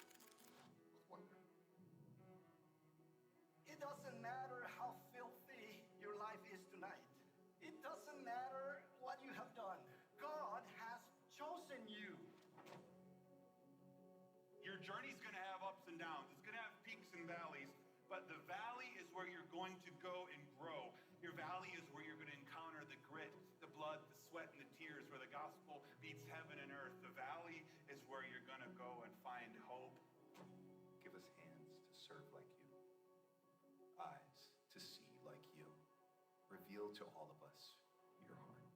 wonder. It doesn't matter how filthy your life is tonight. It doesn't matter what you have done. God has chosen you. Your journey's going to have ups and downs. It's going to have peaks and valleys. But the valley is where you're going to go and grow. Your valley is where you're going to encounter the grit, the blood, the sweat, and the tears, where the gospel beats heaven and earth. The valley is where you're going to go and find hope. Give us hands to serve like you, eyes to see like you. Reveal to all of us your heart.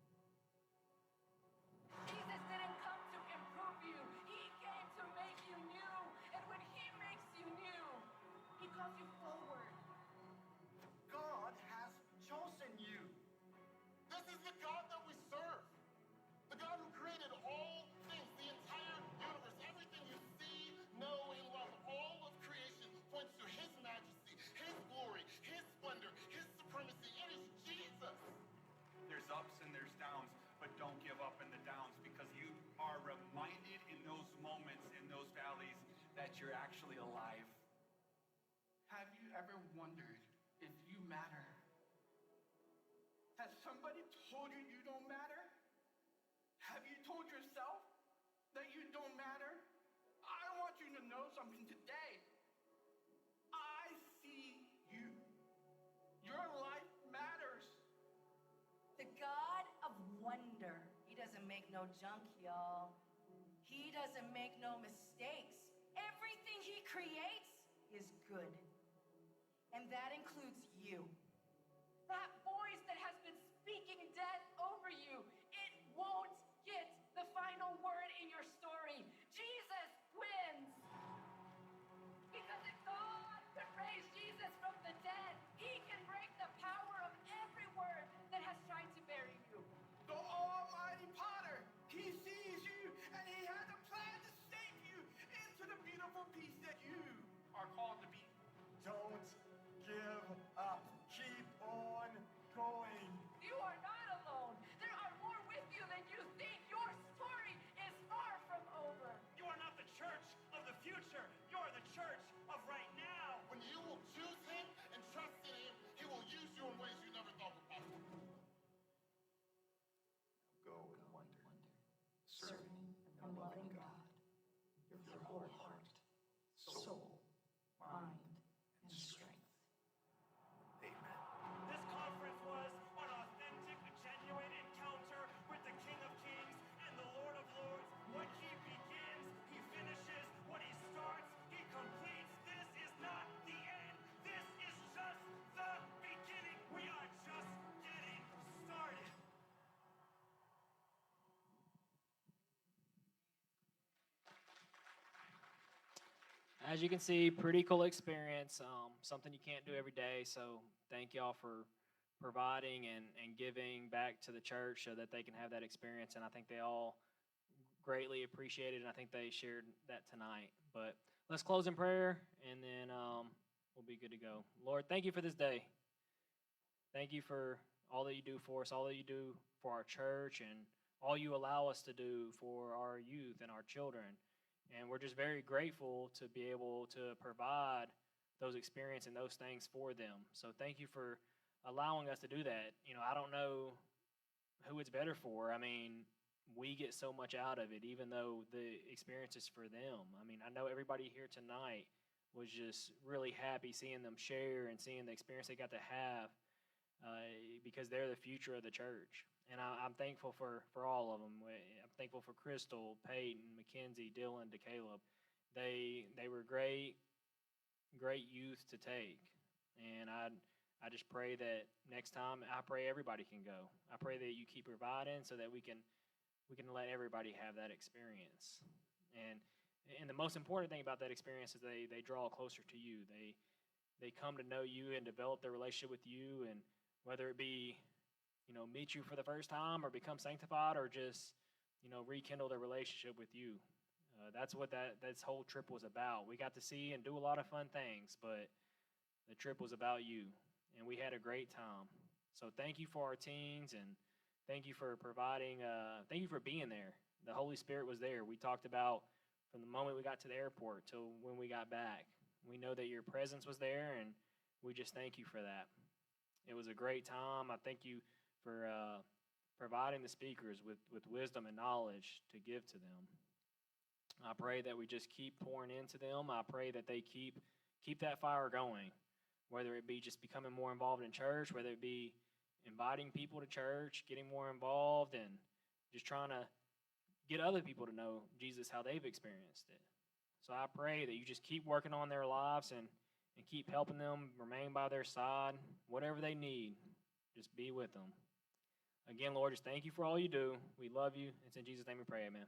Jesus didn't come to improve you. He came to make you new. And when he makes you new, he calls you forward. God has chosen you. This is the God that we serve. The God who created all things, the entire universe. Everything you see, know, and love. All of creation points to his majesty, his glory, his splendor, his supremacy. It is Jesus. There's ups and there's downs, but don't give up in the downs, because you are reminded in those moments, in those valleys, that you're actually alive. Have you ever wondered if you matter? Has somebody told you you don't matter? Have you told yourself that you don't matter? I want you to know something today. I see you. Your life matters. The God of wonder. He doesn't make no junk, y'all. He doesn't make no mistakes. Everything he creates is good. And that includes you. That voice that has been speaking death over you, it won't get the final word in your story. Jesus wins. Because if God could raise Jesus from the dead, he can break the power of every word that has tried to bury you. The Almighty Potter, he sees you and he has a plan to save you into the beautiful peace that you are called to be. Don't give up. Keep on going. You are not alone. There are more with you than you think. Your story is far from over. You are not the church of the future. You're the church of right now. When you will choose him and trust in him, he will use you in ways you never thought were possible. Go and wonder, serving and loving God, your whole heart, soul, mind, and strength. Amen. This conference was an authentic, genuine encounter with the King of Kings and the Lord of Lords. What he begins, he finishes. What he starts, he completes. This is not the end. This is just the beginning. We are just getting started. As you can see, pretty cool experience. Something you can't do every day. So thank y'all for providing and giving back to the church so that they can have that experience. And I think they all greatly appreciate it. And I think they shared that tonight. But let's close in prayer, and then we'll be good to go. Lord, thank you for this day. Thank you for all that you do for us, all that you do for our church, and all you allow us to do for our youth and our children. And we're just very grateful to be able to provide those experiences and those things for them. So thank you for allowing us to do that. You know, I don't know who it's better for. I mean, we get so much out of it, even though the experience is for them. I mean, I know everybody here tonight was just really happy seeing them share and seeing the experience they got to have because they're the future of the church. And I'm thankful for all of them. I'm thankful for Crystal, Peyton, Mackenzie, Dylan, DeCaleb. They were great youth to take. And I just pray that next time, I pray everybody can go. I pray that you keep providing so that we can let everybody have that experience. And the most important thing about that experience is they draw closer to you. They come to know you and develop their relationship with you, and whether it be meet you for the first time or become sanctified or just, rekindle their relationship with you. That's what this whole trip was about. We got to see and do a lot of fun things, but the trip was about you, and we had a great time. So thank you for our teens, and thank you for providing, thank you for being there. The Holy Spirit was there. We talked about from the moment we got to the airport till when we got back. We know that your presence was there, and we just thank you for that. It was a great time. I thank you for providing the speakers with wisdom and knowledge to give to them. I pray that we just keep pouring into them. I pray that they keep that fire going, whether it be just becoming more involved in church, whether it be inviting people to church, getting more involved, and just trying to get other people to know Jesus how they've experienced it. So I pray that you just keep working on their lives and keep helping them, remain by their side, whatever they need, just be with them. Again, Lord, just thank you for all you do. We love you. It's in Jesus' name we pray, amen.